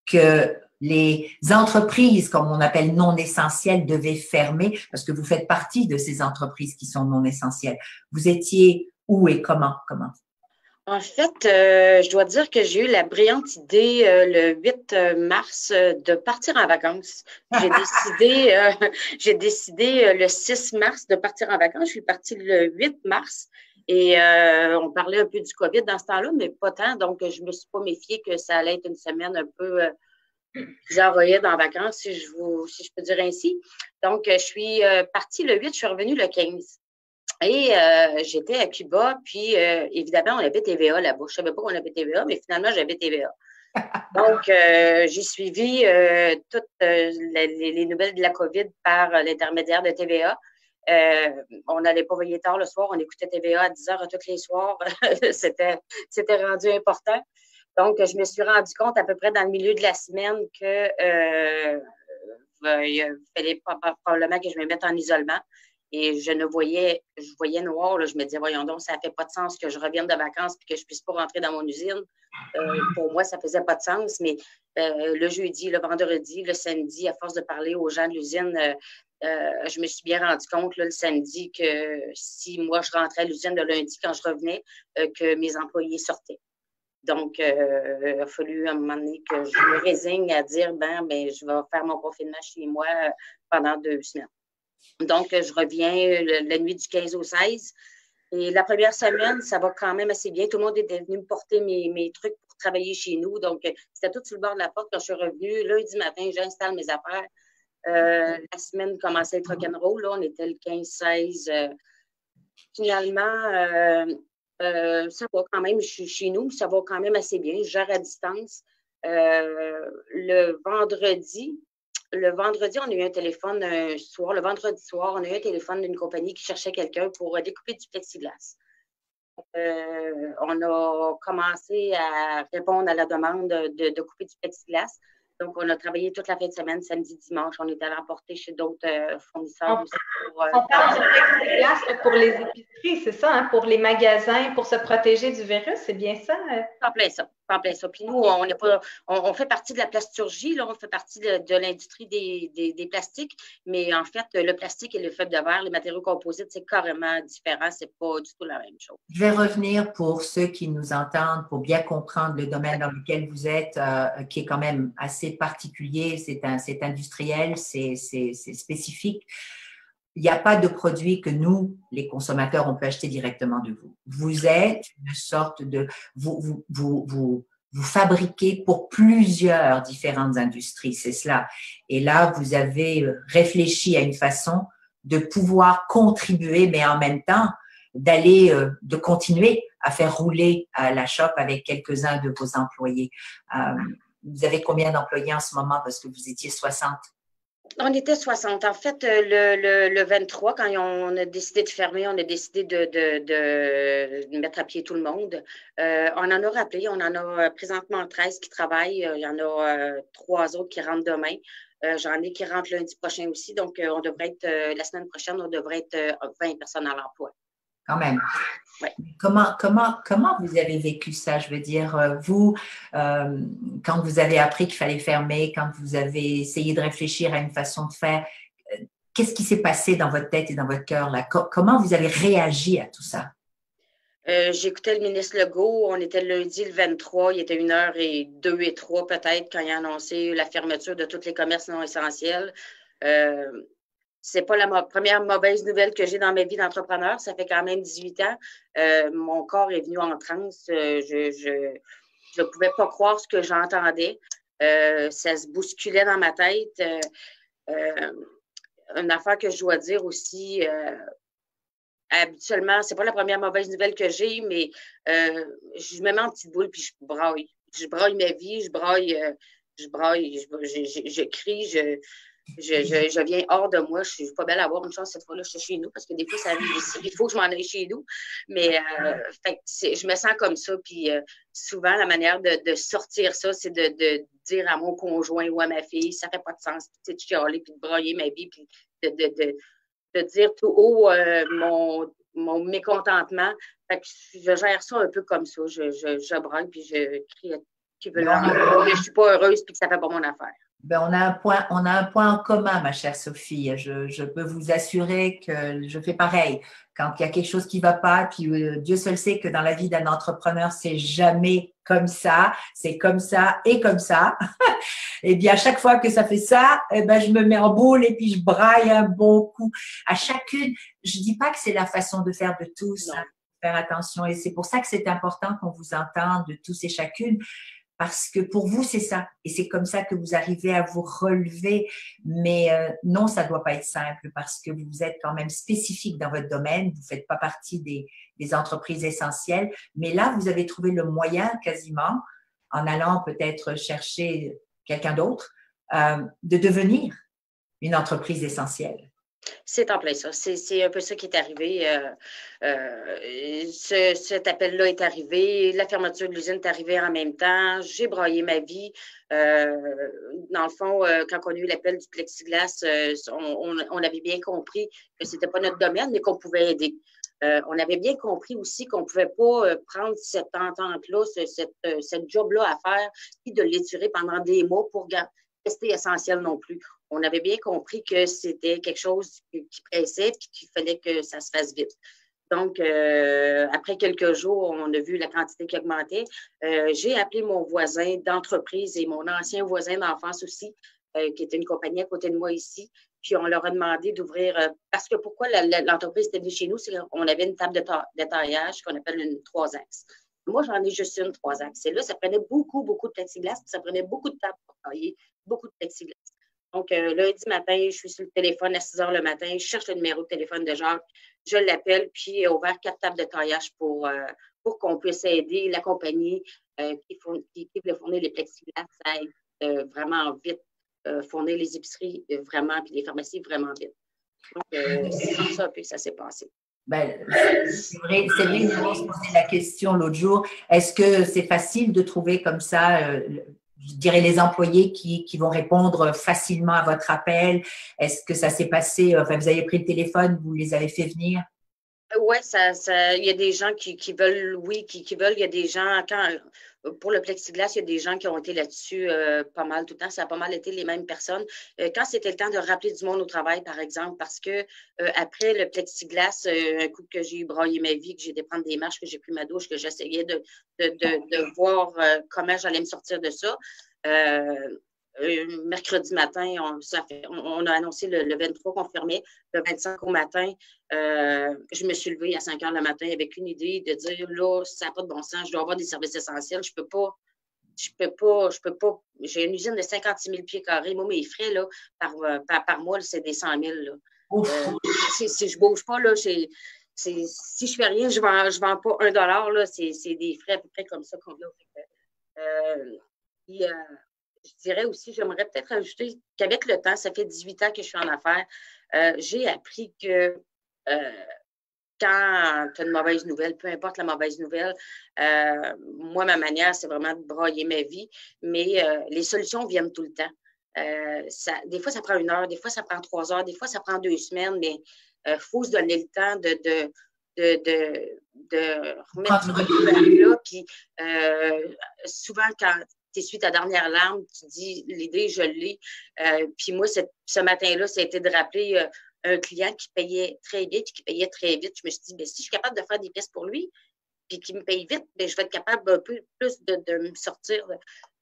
que les entreprises, comme on appelle non essentielles, devaient fermer, parce que vous faites partie de ces entreprises qui sont non essentielles. Vous étiez où et comment? En fait, je dois dire que j'ai eu la brillante idée le 8 mars de partir en vacances. J'ai décidé le 6 mars de partir en vacances. Je suis partie le 8 mars et on parlait un peu du COVID dans ce temps-là, mais pas tant. Donc, je ne me suis pas méfiée que ça allait être une semaine un peu envoyée en vacances, si je peux dire ainsi. Donc, je suis partie le 8, je suis revenue le 15. Et j'étais à Cuba, puis évidemment, on avait TVA là-bas. Je ne savais pas qu'on avait TVA, mais finalement, j'avais TVA. Donc, j'ai suivi toutes les nouvelles de la COVID par l'intermédiaire de TVA. On n'allait pas veiller tard le soir, on écoutait TVA à 10 heures tous les soirs. C'était rendu important. Donc, je me suis rendu compte à peu près dans le milieu de la semaine que il fallait probablement que je me mette en isolement. Et je voyais noir, là, je me disais, voyons donc, ça ne fait pas de sens que je revienne de vacances et que je ne puisse pas rentrer dans mon usine. Pour moi, ça ne faisait pas de sens, mais le jeudi, le vendredi, le samedi, à force de parler aux gens de l'usine, je me suis bien rendu compte là, le samedi que si moi, je rentrais à l'usine le lundi quand je revenais, que mes employés sortaient. Donc, il a fallu à un moment donné que je me résigne à dire, je vais faire mon confinement chez moi pendant 2 semaines. Donc, je reviens la nuit du 15 au 16. Et la première semaine, ça va quand même assez bien. Tout le monde était venu me porter mes trucs pour travailler chez nous. Donc, c'était tout sur le bord de la porte. Quand je suis revenue, lundi matin, j'installe mes affaires. La semaine commençait à être rock'n'roll. Là, on était le 15-16. Finalement, ça va quand même. Je suis chez nous, ça va quand même assez bien. Je gère à distance. Le vendredi, on a eu un téléphone soir. Le vendredi soir, on a eu un téléphone d'une compagnie qui cherchait quelqu'un pour découper du plexiglas. On a commencé à répondre à la demande de couper du plexiglas. Donc, on a travaillé toute la fin de semaine, samedi, dimanche. On est allé emporter chez d'autres fournisseurs aussi. On parle du plexiglas pour les épiceries, c'est ça, hein? Pour les magasins, pour se protéger du virus, c'est bien ça? En plein ça. Puis nous, on fait partie de la plasturgie, là, on fait partie de l'industrie des plastiques, mais en fait, le plastique et le fibre de verre, les matériaux composites, c'est carrément différent, c'est pas du tout la même chose. Je vais revenir pour ceux qui nous entendent, pour bien comprendre le domaine dans lequel vous êtes, qui est quand même assez particulier, c'est industriel, c'est spécifique. Il n'y a pas de produit que nous, les consommateurs, on peut acheter directement de vous. Vous êtes une sorte de… Vous fabriquez pour plusieurs différentes industries, c'est cela. Et là, vous avez réfléchi à une façon de pouvoir contribuer, mais en même temps, de continuer à faire rouler la shop avec quelques-uns de vos employés. Vous avez combien d'employés en ce moment parce que vous étiez 60? On était 60. En fait, le 23, quand on a décidé de fermer, on a décidé de mettre à pied tout le monde. On en a rappelé, on en a présentement 13 qui travaillent. Il y en a 3 autres qui rentrent demain. J'en ai qui rentrent lundi prochain aussi. Donc, on devrait être, la semaine prochaine, on devrait être 20 personnes à l'emploi. Quand même. Ouais. Comment vous avez vécu ça? Je veux dire, vous, quand vous avez appris qu'il fallait fermer, quand vous avez essayé de réfléchir à une façon de faire, qu'est-ce qui s'est passé dans votre tête et dans votre cœur là? Comment vous avez réagi à tout ça? J'écoutais le ministre Legault. On était le lundi le 23. Il était 1h02 et 3 peut-être quand il a annoncé la fermeture de tous les commerces non essentiels. C'est pas la première mauvaise nouvelle que j'ai dans ma vie d'entrepreneur. Ça fait quand même 18 ans. Mon corps est venu en transe. Je ne pouvais pas croire ce que j'entendais. Ça se bousculait dans ma tête. Une affaire que je dois dire aussi, habituellement, c'est pas la première mauvaise nouvelle que j'ai, mais je me mets en petite boule puis je braille. Je braille ma vie, je crie, je viens hors de moi. Je suis pas belle à avoir une chance cette fois-là, je suis chez nous parce que des fois, ça arrive ici. Il faut que je m'en aille chez nous. Mais je me sens comme ça. Puis souvent, la manière de sortir ça, c'est de dire à mon conjoint ou à ma fille, ça fait pas de sens, de chialer puis de brailler ma vie, puis de dire tout haut mon mécontentement. Fait que je gère ça un peu comme ça. Je braille puis je crie qui veut que je suis pas heureuse puis que ça fait pas mon affaire. Ben, on a un point en commun, ma chère Sophie. Je peux vous assurer que je fais pareil. Quand il y a quelque chose qui ne va pas, puis Dieu seul sait que dans la vie d'un entrepreneur, c'est jamais comme ça. C'est comme ça et comme ça. Et bien, à chaque fois que ça fait ça, eh ben, je me mets en boule et puis je braille un bon coup. À chacune, je dis pas que c'est la façon de faire de tous, hein, faire attention. Et c'est pour ça que c'est important qu'on vous entende de tous et chacune. Parce que pour vous, c'est ça. Et c'est comme ça que vous arrivez à vous relever. Mais non, ça ne doit pas être simple parce que vous êtes quand même spécifique dans votre domaine. Vous ne faites pas partie des entreprises essentielles. Mais là, vous avez trouvé le moyen quasiment, en allant peut-être chercher quelqu'un d'autre, de devenir une entreprise essentielle. C'est en plein ça. C'est un peu ça qui est arrivé. Cet appel-là est arrivé. La fermeture de l'usine est arrivée en même temps. J'ai braillé ma vie. Dans le fond, quand on a eu l'appel du plexiglas, on avait bien compris que ce n'était pas notre domaine, mais qu'on pouvait aider. On avait bien compris aussi qu'on ne pouvait pas prendre cette entente-là, cette job-là à faire, puis de l'étirer pendant des mois pour rester essentiel non plus. On avait bien compris que c'était quelque chose qui pressait et qu'il fallait que ça se fasse vite. Donc, après quelques jours, on a vu la quantité qui augmentait. J'ai appelé mon voisin d'entreprise et mon ancien voisin d'enfance aussi, qui était une compagnie à côté de moi ici. Puis, on leur a demandé d'ouvrir, parce que pourquoi l'entreprise était venue chez nous, c'est qu'on avait une table de taillage qu'on appelle une 3 axes. Moi, j'en ai juste une 3 axes. Et là, ça prenait beaucoup de plexiglas, puis ça prenait beaucoup de tables pour tailler, beaucoup de plexiglas. Donc, lundi matin, je suis sur le téléphone à 6 heures le matin, je cherche le numéro de téléphone de Jacques, je l'appelle, puis il a ouvert 4 tables de taillage pour qu'on puisse aider la compagnie qui veut fournir les plexiglas, ça aide vraiment vite, fournir les épiceries vraiment, puis les pharmacies vraiment vite. Donc, c'est comme ça que ça s'est passé. Ben, c'est vrai, nous avons se posé la question l'autre jour. Est-ce que c'est facile de trouver comme ça, je dirais, les employés qui vont répondre facilement à votre appel? Est-ce que ça s'est passé, enfin, vous avez pris le téléphone, vous les avez fait venir? Oui, il y a des gens qui veulent, oui, qui veulent. Il y a des gens, pour le plexiglas, il y a des gens qui ont été là-dessus pas mal tout le temps. Ça a pas mal été les mêmes personnes. Quand c'était le temps de rappeler du monde au travail, par exemple, parce que après le plexiglas, un coup que j'ai braillé ma vie, que j'ai été prendre des marches, que j'ai pris ma douche, que j'essayais de voir comment j'allais me sortir de ça. Mercredi matin, on a annoncé le 23 qu'on fermait. Le 25 au matin, je me suis levée à 5 heures le matin avec une idée de dire, là, ça n'a pas de bon sens, je dois avoir des services essentiels, je peux pas. J'ai une usine de 56 000 pieds carrés. Moi, mes frais, là, par mois, c'est des 100 000. Là. Si je ne bouge pas, là, si je fais rien, je vends pas $1, là, c'est des frais à peu près comme ça qu'on a. Je dirais aussi, j'aimerais peut-être ajouter qu'avec le temps, ça fait 18 ans que je suis en affaires, j'ai appris que quand tu as une mauvaise nouvelle, peu importe la mauvaise nouvelle, moi, ma manière, c'est vraiment de brailler ma vie, mais les solutions viennent tout le temps. Des fois, ça prend 1 heure, des fois, ça prend 3 heures, des fois, ça prend 2 semaines, mais il faut se donner le temps de remettre du recul là. Puis souvent, quand tu essuies ta dernière larme, tu dis l'idée, je l'ai. Puis moi, ce matin-là, ça a été de rappeler un client qui payait très vite, puis qui payait très vite. Je me suis dit, bien, si je suis capable de faire des pièces pour lui, puis qu'il me paye vite, bien, je vais être capable un peu plus de me sortir.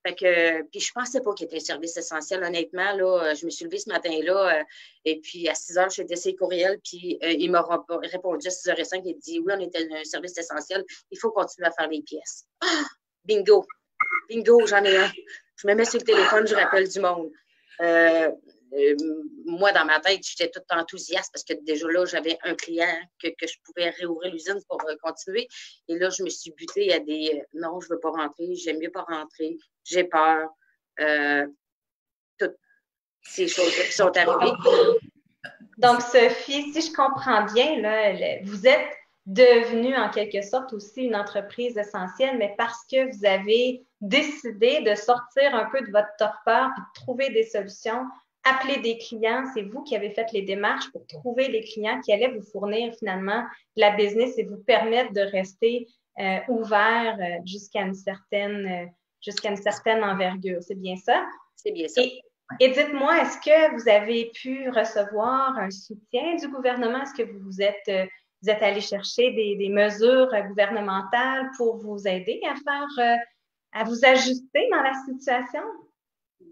Fait que, puis je ne pensais pas qu'il était un service essentiel, honnêtement. Là, je me suis levée ce matin-là, et puis à 6 heures, j'ai été ses courriels, puis il m'a répondu à 6h05, il a dit, oui, on était un service essentiel, il faut continuer à faire les pièces. Ah! Bingo! Bingo, j'en ai un. Je me mets sur le téléphone, je rappelle du monde. Moi, dans ma tête, j'étais toute enthousiaste parce que déjà là, j'avais un client que je pouvais réouvrir l'usine pour continuer. Et là, je me suis butée à des non, je ne veux pas rentrer, j'aime mieux pas rentrer, j'ai peur. Toutes ces choses qui sont arrivées. Donc, Sophie, si je comprends bien, là, vous êtes devenue en quelque sorte aussi une entreprise essentielle, mais parce que vous avez décidé de sortir un peu de votre torpeur et de trouver des solutions, appeler des clients, c'est vous qui avez fait les démarches pour trouver les clients qui allaient vous fournir finalement la business et vous permettre de rester ouvert jusqu'à une certaine envergure. C'est bien ça? C'est bien ça. Et dites-moi, est-ce que vous avez pu recevoir un soutien du gouvernement? Est-ce que vous êtes allé chercher des mesures gouvernementales pour vous aider à vous ajuster dans la situation?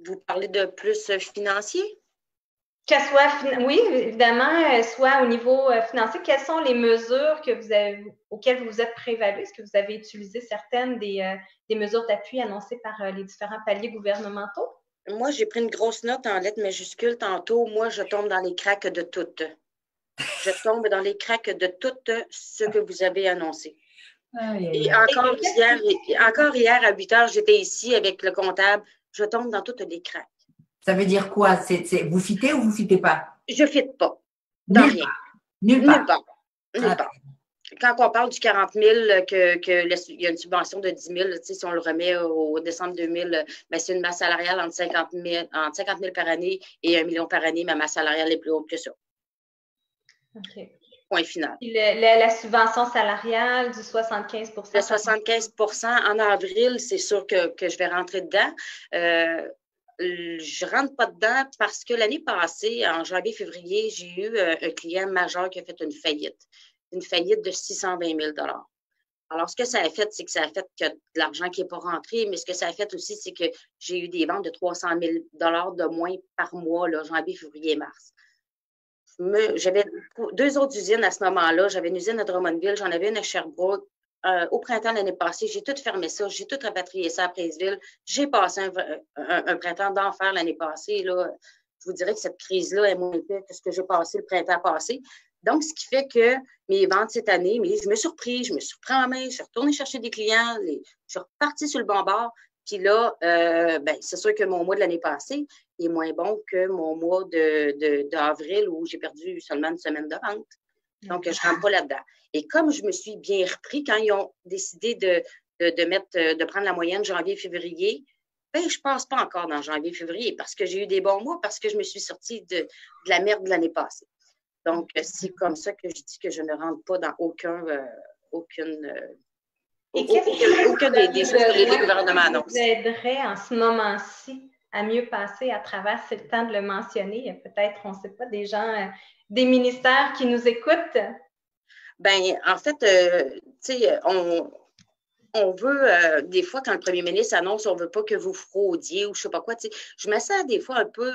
Vous parlez de plus financier? Oui, évidemment, soit au niveau financier. Quelles sont les mesures auxquelles vous vous êtes prévalu? Est-ce que vous avez utilisé certaines des mesures d'appui annoncées par les différents paliers gouvernementaux? Moi, j'ai pris une grosse note en lettres majuscules tantôt. Moi, je tombe dans les cracks de toutes. Je tombe dans les cracks de tout ce que vous avez annoncé. Et encore hier, à 8 heures, j'étais ici avec le comptable. Je tombe dans toutes les cracks. Ça veut dire quoi? Vous fitez ou vous fitez pas? Je ne fitte pas. Dans rien. Nulle part. Nulle part. Quand on parle du 40 000, il y a une subvention de 10 000, si on le remet au décembre 2000, ben c'est une masse salariale entre 50 000 par année et 1 million par année. Ma masse salariale est plus haute que ça. OK. Point final. La subvention salariale du 75 %. Le 75 % en avril, c'est sûr que je vais rentrer dedans. Je ne rentre pas dedans parce que l'année passée, en janvier-février, j'ai eu un client majeur qui a fait une faillite de 620 000 $. Alors, ce que ça a fait, c'est que ça a fait que de l'argent qui n'est pas rentré, mais ce que ça a fait aussi, c'est que j'ai eu des ventes de 300 000 $ de moins par mois, là, janvier, février, mars. J'avais 2 autres usines à ce moment-là. J'avais une usine à Drummondville, j'en avais une à Sherbrooke. Au printemps de l'année passée, j'ai tout fermé ça, j'ai tout rapatrié ça à Princeville. J'ai passé un printemps d'enfer l'année passée. Là. Je vous dirais que cette crise-là est moins épais que ce que j'ai passé le printemps passé. Donc, ce qui fait que mes ventes cette année, je me suis repris en main, je suis retournée chercher des clients, je suis repartie sur le bon bord. Puis là, c'est sûr que mon mois de l'année passée est moins bon que mon mois d'avril où j'ai perdu seulement une semaine de vente. Donc, je ne rentre pas là-dedans. Et comme je me suis bien repris, quand ils ont décidé de prendre la moyenne janvier-février, je ne passe pas encore dans janvier-février parce que j'ai eu des bons mois, parce que je me suis sortie de la merde de l'année passée. Donc, c'est comme ça que je dis que je ne rentre pas dans aucun des choses que les gouvernements annoncent. Vous aiderait en ce moment-ci à mieux passer à travers, c'est le temps de le mentionner. Il y a peut-être, on ne sait pas, des gens, des ministères qui nous écoutent. Bien, en fait, tu sais, on veut, des fois, quand le premier ministre annonce, on ne veut pas que vous fraudiez ou je ne sais pas quoi, tu sais, je me sens des fois un peu,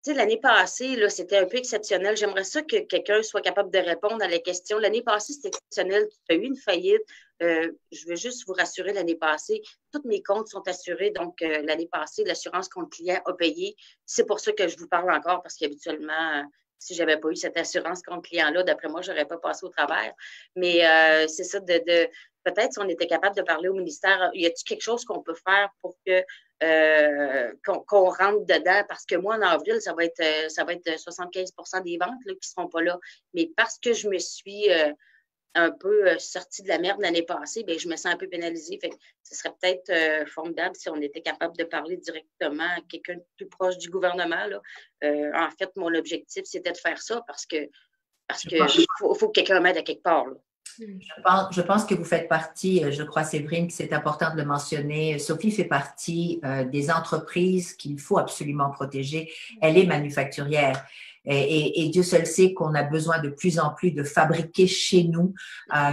tu sais, l'année passée, là, c'était un peu exceptionnel. J'aimerais ça que quelqu'un soit capable de répondre à la question. L'année passée, c'était exceptionnel. Tu as eu une faillite. Je veux juste vous rassurer, l'année passée, tous mes comptes sont assurés. Donc, l'année passée, l'assurance contre client a payé. C'est pour ça que je vous parle encore, parce qu'habituellement, si je n'avais pas eu cette assurance contre client-là, d'après moi, je n'aurais pas passé au travers. Mais c'est ça, peut-être si on était capable de parler au ministère, y a-t-il quelque chose qu'on peut faire pour que qu'on rentre dedans? Parce que moi, en avril, ça va être 75 % des ventes là, qui ne seront pas là. Mais parce que je me suis un peu sortie de la merde l'année passée, bien, je me sens un peu pénalisée. Fait que ce serait peut-être formidable si on était capable de parler directement à quelqu'un de plus proche du gouvernement. Là. En fait, mon objectif, c'était de faire ça parce que faut que quelqu'un m'aide à quelque part. Là. Je pense que vous faites partie, je crois, Séverine, que c'est important de le mentionner. Sophie fait partie des entreprises qu'il faut absolument protéger. Elle est manufacturière. Et Dieu seul sait qu'on a besoin de plus en plus de fabriquer chez nous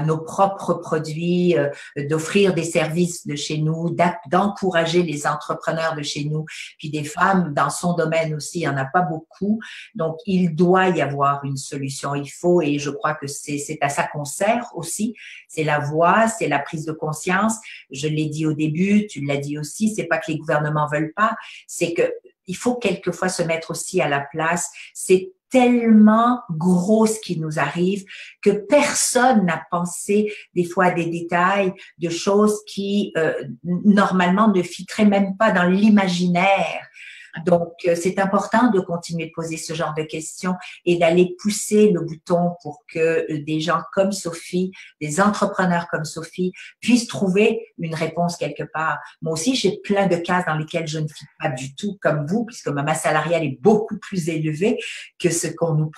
nos propres produits, d'offrir des services de chez nous, d'encourager les entrepreneurs de chez nous. Puis des femmes dans son domaine aussi, il n'y en a pas beaucoup. Donc, il doit y avoir une solution. Il faut, et je crois que c'est à ça qu'on sert aussi. C'est la voix, c'est la prise de conscience. Je l'ai dit au début, tu l'as dit aussi, c'est pas que les gouvernements veulent pas, c'est que il faut quelquefois se mettre aussi à la place. C'est tellement gros ce qui nous arrive que personne n'a pensé des fois à des détails de choses qui normalement ne fitteraient même pas dans l'imaginaire. Donc, c'est important de continuer de poser ce genre de questions et d'aller pousser le bouton pour que des gens comme Sophie, des entrepreneurs comme Sophie, puissent trouver une réponse quelque part. Moi aussi, j'ai plein de cases dans lesquelles je ne fit pas du tout comme vous, puisque ma masse salariale est beaucoup plus élevée que ce qu'on nous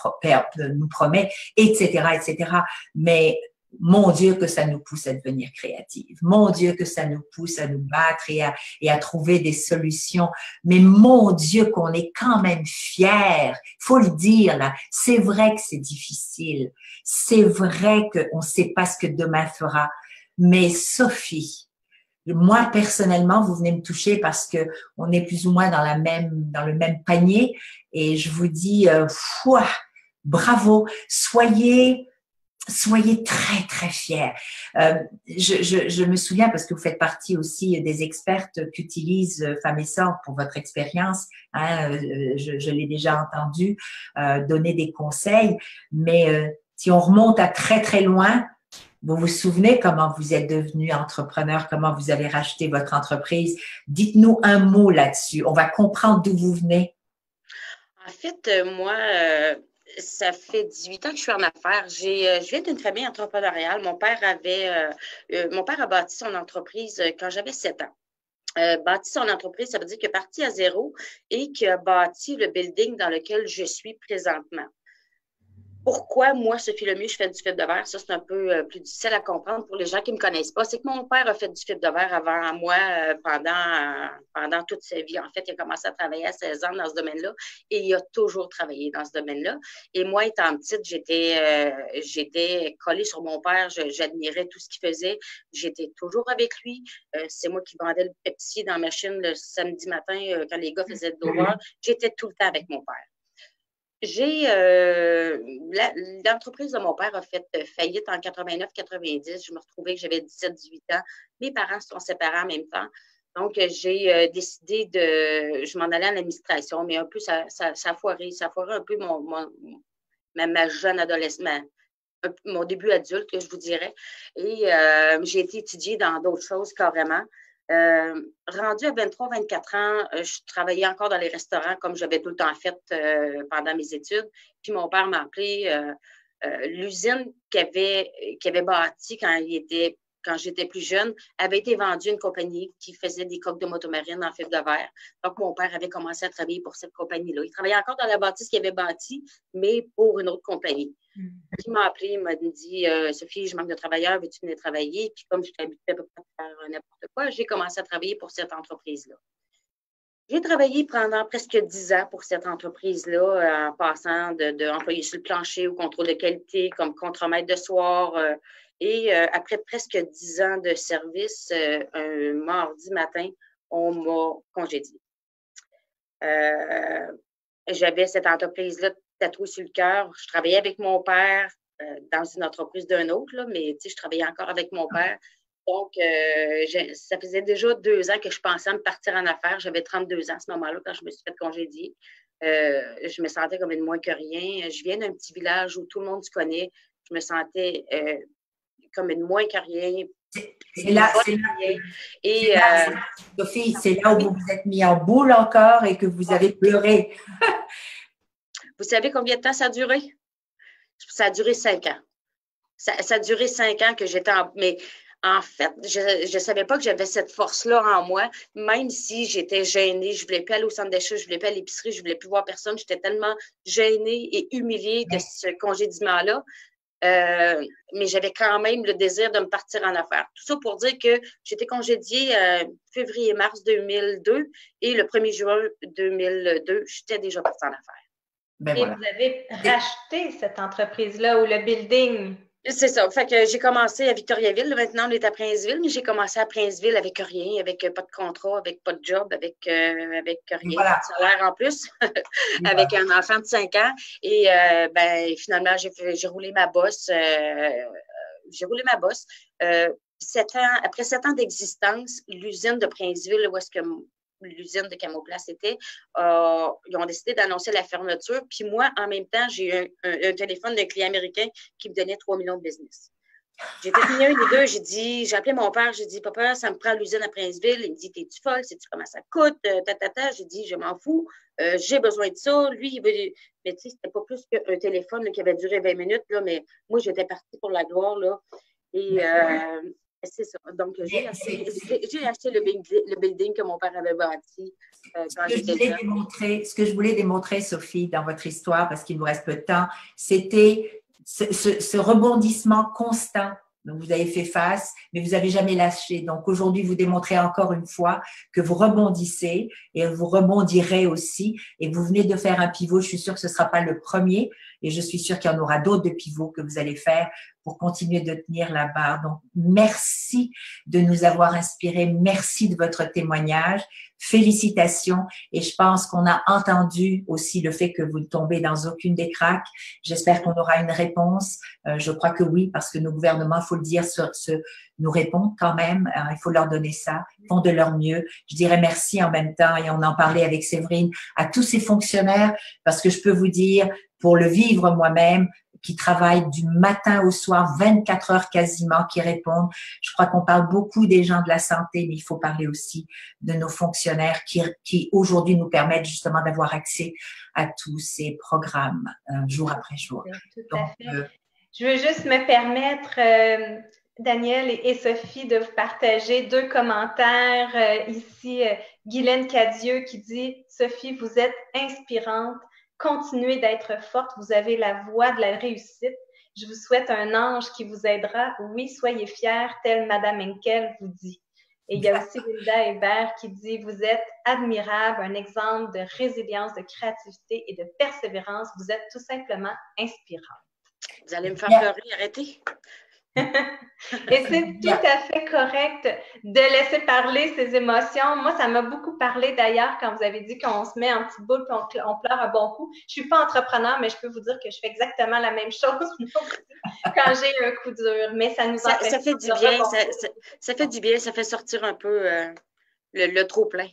promet, etc., etc. Mais mon Dieu, que ça nous pousse à devenir créatifs. Mon Dieu, que ça nous pousse à nous battre et à trouver des solutions. Mais mon Dieu, qu'on est quand même fiers. Faut le dire, là. C'est vrai que c'est difficile. C'est vrai qu'on ne sait pas ce que demain fera. Mais Sophie, moi, personnellement, vous venez me toucher parce que on est plus ou moins dans le même panier. Et je vous dis, bravo. Soyez très, très fiers. Je me souviens, parce que vous faites partie aussi des expertes qu'utilisent Femmes et Sœurs pour votre expérience. Hein, je l'ai déjà entendu donner des conseils. Mais si on remonte à très, très loin, vous vous souvenez comment vous êtes devenu entrepreneur, comment vous avez racheté votre entreprise. Dites-nous un mot là-dessus. On va comprendre d'où vous venez. En fait, moi... ça fait 18 ans que je suis en affaires. Je viens d'une famille entrepreneuriale. Mon père a bâti son entreprise quand j'avais 7 ans. Bâti son entreprise, ça veut dire qu'il est parti à zéro et qu'il a bâti le building dans lequel je suis présentement. Pourquoi, moi, Sophie Lemieux, je fais du fibre de verre? Ça, c'est un peu plus difficile à comprendre pour les gens qui ne me connaissent pas. C'est que mon père a fait du fibre de verre avant moi pendant toute sa vie. En fait, il a commencé à travailler à 16 ans dans ce domaine-là et il a toujours travaillé dans ce domaine-là. Et moi, étant petite, j'étais collée sur mon père. J'admirais tout ce qu'il faisait. J'étais toujours avec lui. C'est moi qui vendais le Pepsi dans la machine le samedi matin quand les gars faisaient le devoir. J'étais tout le temps avec mon père. L'entreprise de mon père a fait faillite en 89-90. Je me retrouvais que j'avais 17-18 ans. Mes parents se sont séparés en même temps. Donc, j'ai décidé je m'en allais en administration, mais un peu, ça a foiré. Ça a foiré un peu ma jeune adolescente, mon début adulte, que je vous dirais. Et j'ai été étudiée dans d'autres choses carrément. Rendue à 23-24 ans, je travaillais encore dans les restaurants comme j'avais tout le temps fait pendant mes études. Puis mon père m'a appelé l'usine qu'il avait bâtie quand j'étais plus jeune, avait été vendue à une compagnie qui faisait des coques de motomarine en fibre de verre. Donc, mon père avait commencé à travailler pour cette compagnie-là. Il travaillait encore dans la bâtisse qu'il avait bâtie, mais pour une autre compagnie. Il m'a appelé, il m'a dit « Sophie, je manque de travailleurs, veux-tu venir travailler? » Puis comme je t'habituais à peu près à faire n'importe quoi, j'ai commencé à travailler pour cette entreprise-là. J'ai travaillé pendant presque 10 ans pour cette entreprise-là, en passant d'employé sur le plancher au contrôle de qualité, comme contremaître de soir. Et après presque 10 ans de service, un mardi matin, on m'a congédié. J'avais cette entreprise-là tatouée sur le cœur. Je travaillais avec mon père dans une entreprise d'un autre, là, mais je travaillais encore avec mon père. Donc, ça faisait déjà 2 ans que je pensais à me partir en affaires. J'avais 32 ans à ce moment-là quand je me suis fait congédier. Je me sentais comme une moins que rien. Je viens d'un petit village où tout le monde se connaît. Je me sentais comme une moins que rien. Sophie, c'est là où vous vous êtes mis en boule encore et que vous avez pleuré. Vous savez combien de temps ça a duré? Ça a duré 5 ans. Ça a duré 5 ans que j'étais en... Mais en fait, je ne savais pas que j'avais cette force-là en moi, même si j'étais gênée. Je ne voulais plus aller au centre d'achat, je ne voulais plus à l'épicerie, je ne voulais plus voir personne. J'étais tellement gênée et humiliée de ce congédiement-là. Mais j'avais quand même le désir de me partir en affaires. Tout ça pour dire que j'étais congédiée février-mars 2002 et le 1er juin 2002, j'étais déjà partie en affaires. Ben Et voilà. vous avez racheté cette entreprise-là ou le building? C'est ça. Fait que j'ai commencé à Victoriaville. Maintenant, on est à Princeville, mais j'ai commencé à Princeville avec rien, avec pas de contrat, avec pas de job, avec rien, Voilà. pas de salaire en plus, avec un enfant de 5 ans. Et finalement, j'ai roulé ma bosse. Après 7 ans d'existence, l'usine de Princeville, où est-ce que l'usine de Camoplast était, ils ont décidé d'annoncer la fermeture. Puis moi, en même temps, j'ai eu un téléphone d'un client américain qui me donnait 3 millions de business. J'ai terminé un et deux, j'ai appelé mon père, j'ai dit, papa, ça me prend l'usine à Princeville. Il me dit, t'es-tu folle? Sais-tu comment ça coûte? J'ai dit, je m'en fous, j'ai besoin de ça. Lui, il veut. Mais tu sais, c'était pas plus qu'un téléphone là, qui avait duré 20 minutes, là, mais moi, j'étais partie pour la gloire, là. Et c'est ça. Donc, j'ai acheté le building que mon père avait bâti quand j'étais jeune. Ce que je voulais démontrer, Sophie, dans votre histoire, parce qu'il nous reste peu de temps, c'était ce rebondissement constant. Donc, vous avez fait face, mais vous n'avez jamais lâché. Donc, aujourd'hui, vous démontrez encore une fois que vous rebondissez et vous rebondirez aussi. Et vous venez de faire un pivot. Je suis sûre que ce ne sera pas le premier. Et je suis sûre qu'il y en aura d'autres de pivots que vous allez faire pour continuer de tenir la barre. Donc, merci de nous avoir inspirés. Merci de votre témoignage. Félicitations. Et je pense qu'on a entendu aussi le fait que vous ne tombez dans aucune des cracks. J'espère qu'on aura une réponse. Je crois que oui, parce que nos gouvernements, il faut le dire, nous répondent quand même. Il faut leur donner ça. Ils font de leur mieux. Je dirais merci en même temps, et on en parlait avec Séverine, à tous ces fonctionnaires, parce que je peux vous dire, pour le vivre moi-même, qui travaillent du matin au soir, 24 heures quasiment, qui répondent. Je crois qu'on parle beaucoup des gens de la santé, mais il faut parler aussi de nos fonctionnaires qui aujourd'hui nous permettent justement d'avoir accès à tous ces programmes jour après jour. Tout à fait. Je veux juste me permettre, Daniel et Sophie, de vous partager 2 commentaires. Ici, Guylaine Cadieux qui dit « Sophie, vous êtes inspirante. Continuez d'être forte, vous avez la voie de la réussite. Je vous souhaite un ange qui vous aidera. Oui, soyez fiers, telle Madame Henkel vous dit. » Et il y a aussi Linda Hébert qui dit « Vous êtes admirable, un exemple de résilience, de créativité et de persévérance. Vous êtes tout simplement inspirante. » Vous allez me faire pleurer, arrêtez. Et c'est tout à fait correct de laisser parler ses émotions. Moi, ça m'a beaucoup parlé d'ailleurs quand vous avez dit qu'on se met en petite boule et on pleure un bon coup. Je suis pas entrepreneur, mais je peux vous dire que je fais exactement la même chose quand j'ai un coup dur. Mais ça nous empêche. Ça fait du bien, ça fait du bien, ça fait sortir un peu le trop-plein.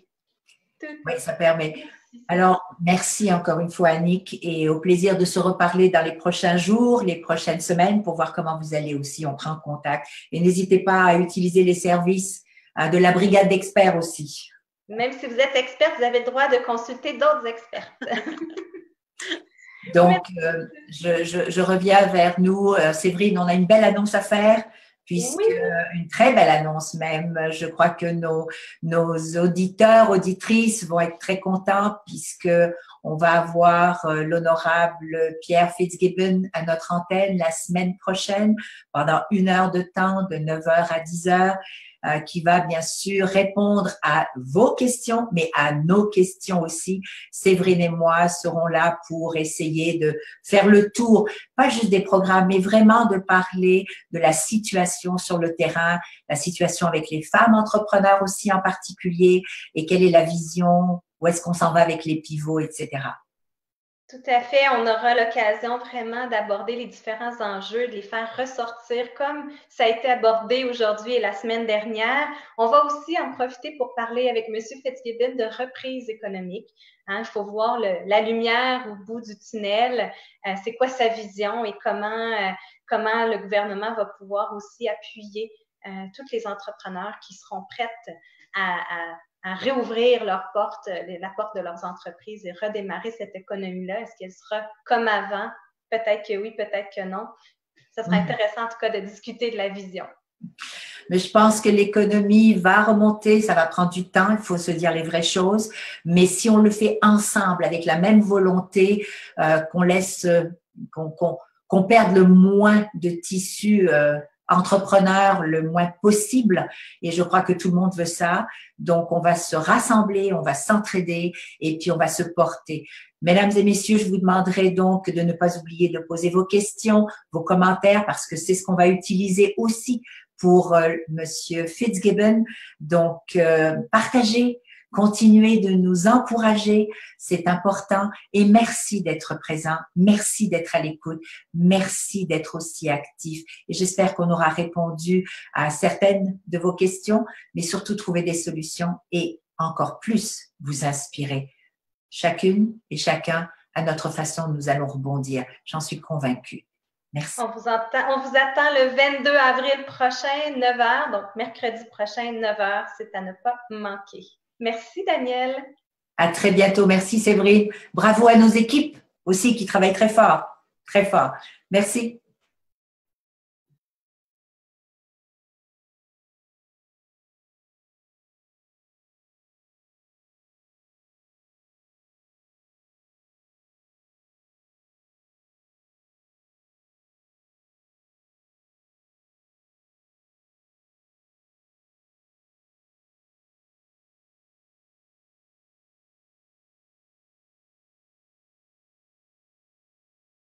Oui, ça permet. Alors, merci encore une fois, Annick, et au plaisir de se reparler dans les prochains jours, les prochaines semaines, pour voir comment vous allez aussi. On prend contact. Et n'hésitez pas à utiliser les services de la brigade d'experts aussi. Même si vous êtes experte, vous avez le droit de consulter d'autres experts. Donc, je reviens vers nous. Séverine, on a une belle annonce à faire. Puisque une très belle annonce même. Je crois que nos auditeurs, auditrices vont être très contents puisque on va avoir l'honorable Pierre Fitzgibbon à notre antenne la semaine prochaine pendant 1 heure de temps, de 9h à 10h. Qui va bien sûr répondre à vos questions, mais à nos questions aussi. Séverine et moi serons là pour essayer de faire le tour, pas juste des programmes, mais vraiment de parler de la situation sur le terrain, la situation avec les femmes entrepreneurs aussi en particulier, et quelle est la vision, où est-ce qu'on s'en va avec les pivots, etc. Tout à fait. On aura l'occasion vraiment d'aborder les différents enjeux, de les faire ressortir comme ça a été abordé aujourd'hui et la semaine dernière. On va aussi en profiter pour parler avec M. Fitzgibbon de reprise économique. Il faut voir la lumière au bout du tunnel. C'est quoi sa vision et comment le gouvernement va pouvoir aussi appuyer tous les entrepreneurs qui seront prêtes à réouvrir leurs portes, la porte de leurs entreprises et redémarrer cette économie-là. Est-ce qu'elle sera comme avant? Peut-être que oui, peut-être que non. Ça sera intéressant en tout cas de discuter de la vision. Mais je pense que l'économie va remonter, ça va prendre du temps, il faut se dire les vraies choses. Mais si on le fait ensemble, avec la même volonté, qu'on perde le moins de tissu entrepreneur le moins possible, et je crois que tout le monde veut ça. Donc, on va se rassembler, on va s'entraider et puis on va se porter. Mesdames et messieurs, je vous demanderai donc de ne pas oublier de poser vos questions, vos commentaires, parce que c'est ce qu'on va utiliser aussi pour Monsieur Fitzgibbon. Donc, partagez, continuez de nous encourager, c'est important. Et merci d'être présent, merci d'être à l'écoute, merci d'être aussi actif. Et j'espère qu'on aura répondu à certaines de vos questions, mais surtout trouver des solutions et encore plus vous inspirer. Chacune et chacun, à notre façon, nous allons rebondir. J'en suis convaincue. Merci. On vous attend le 22 avril prochain, 9h. Donc, mercredi prochain, 9h. C'est à ne pas manquer. Merci, Daniel. À très bientôt. Merci, Séverine. Bravo à nos équipes aussi qui travaillent très fort. Très fort. Merci.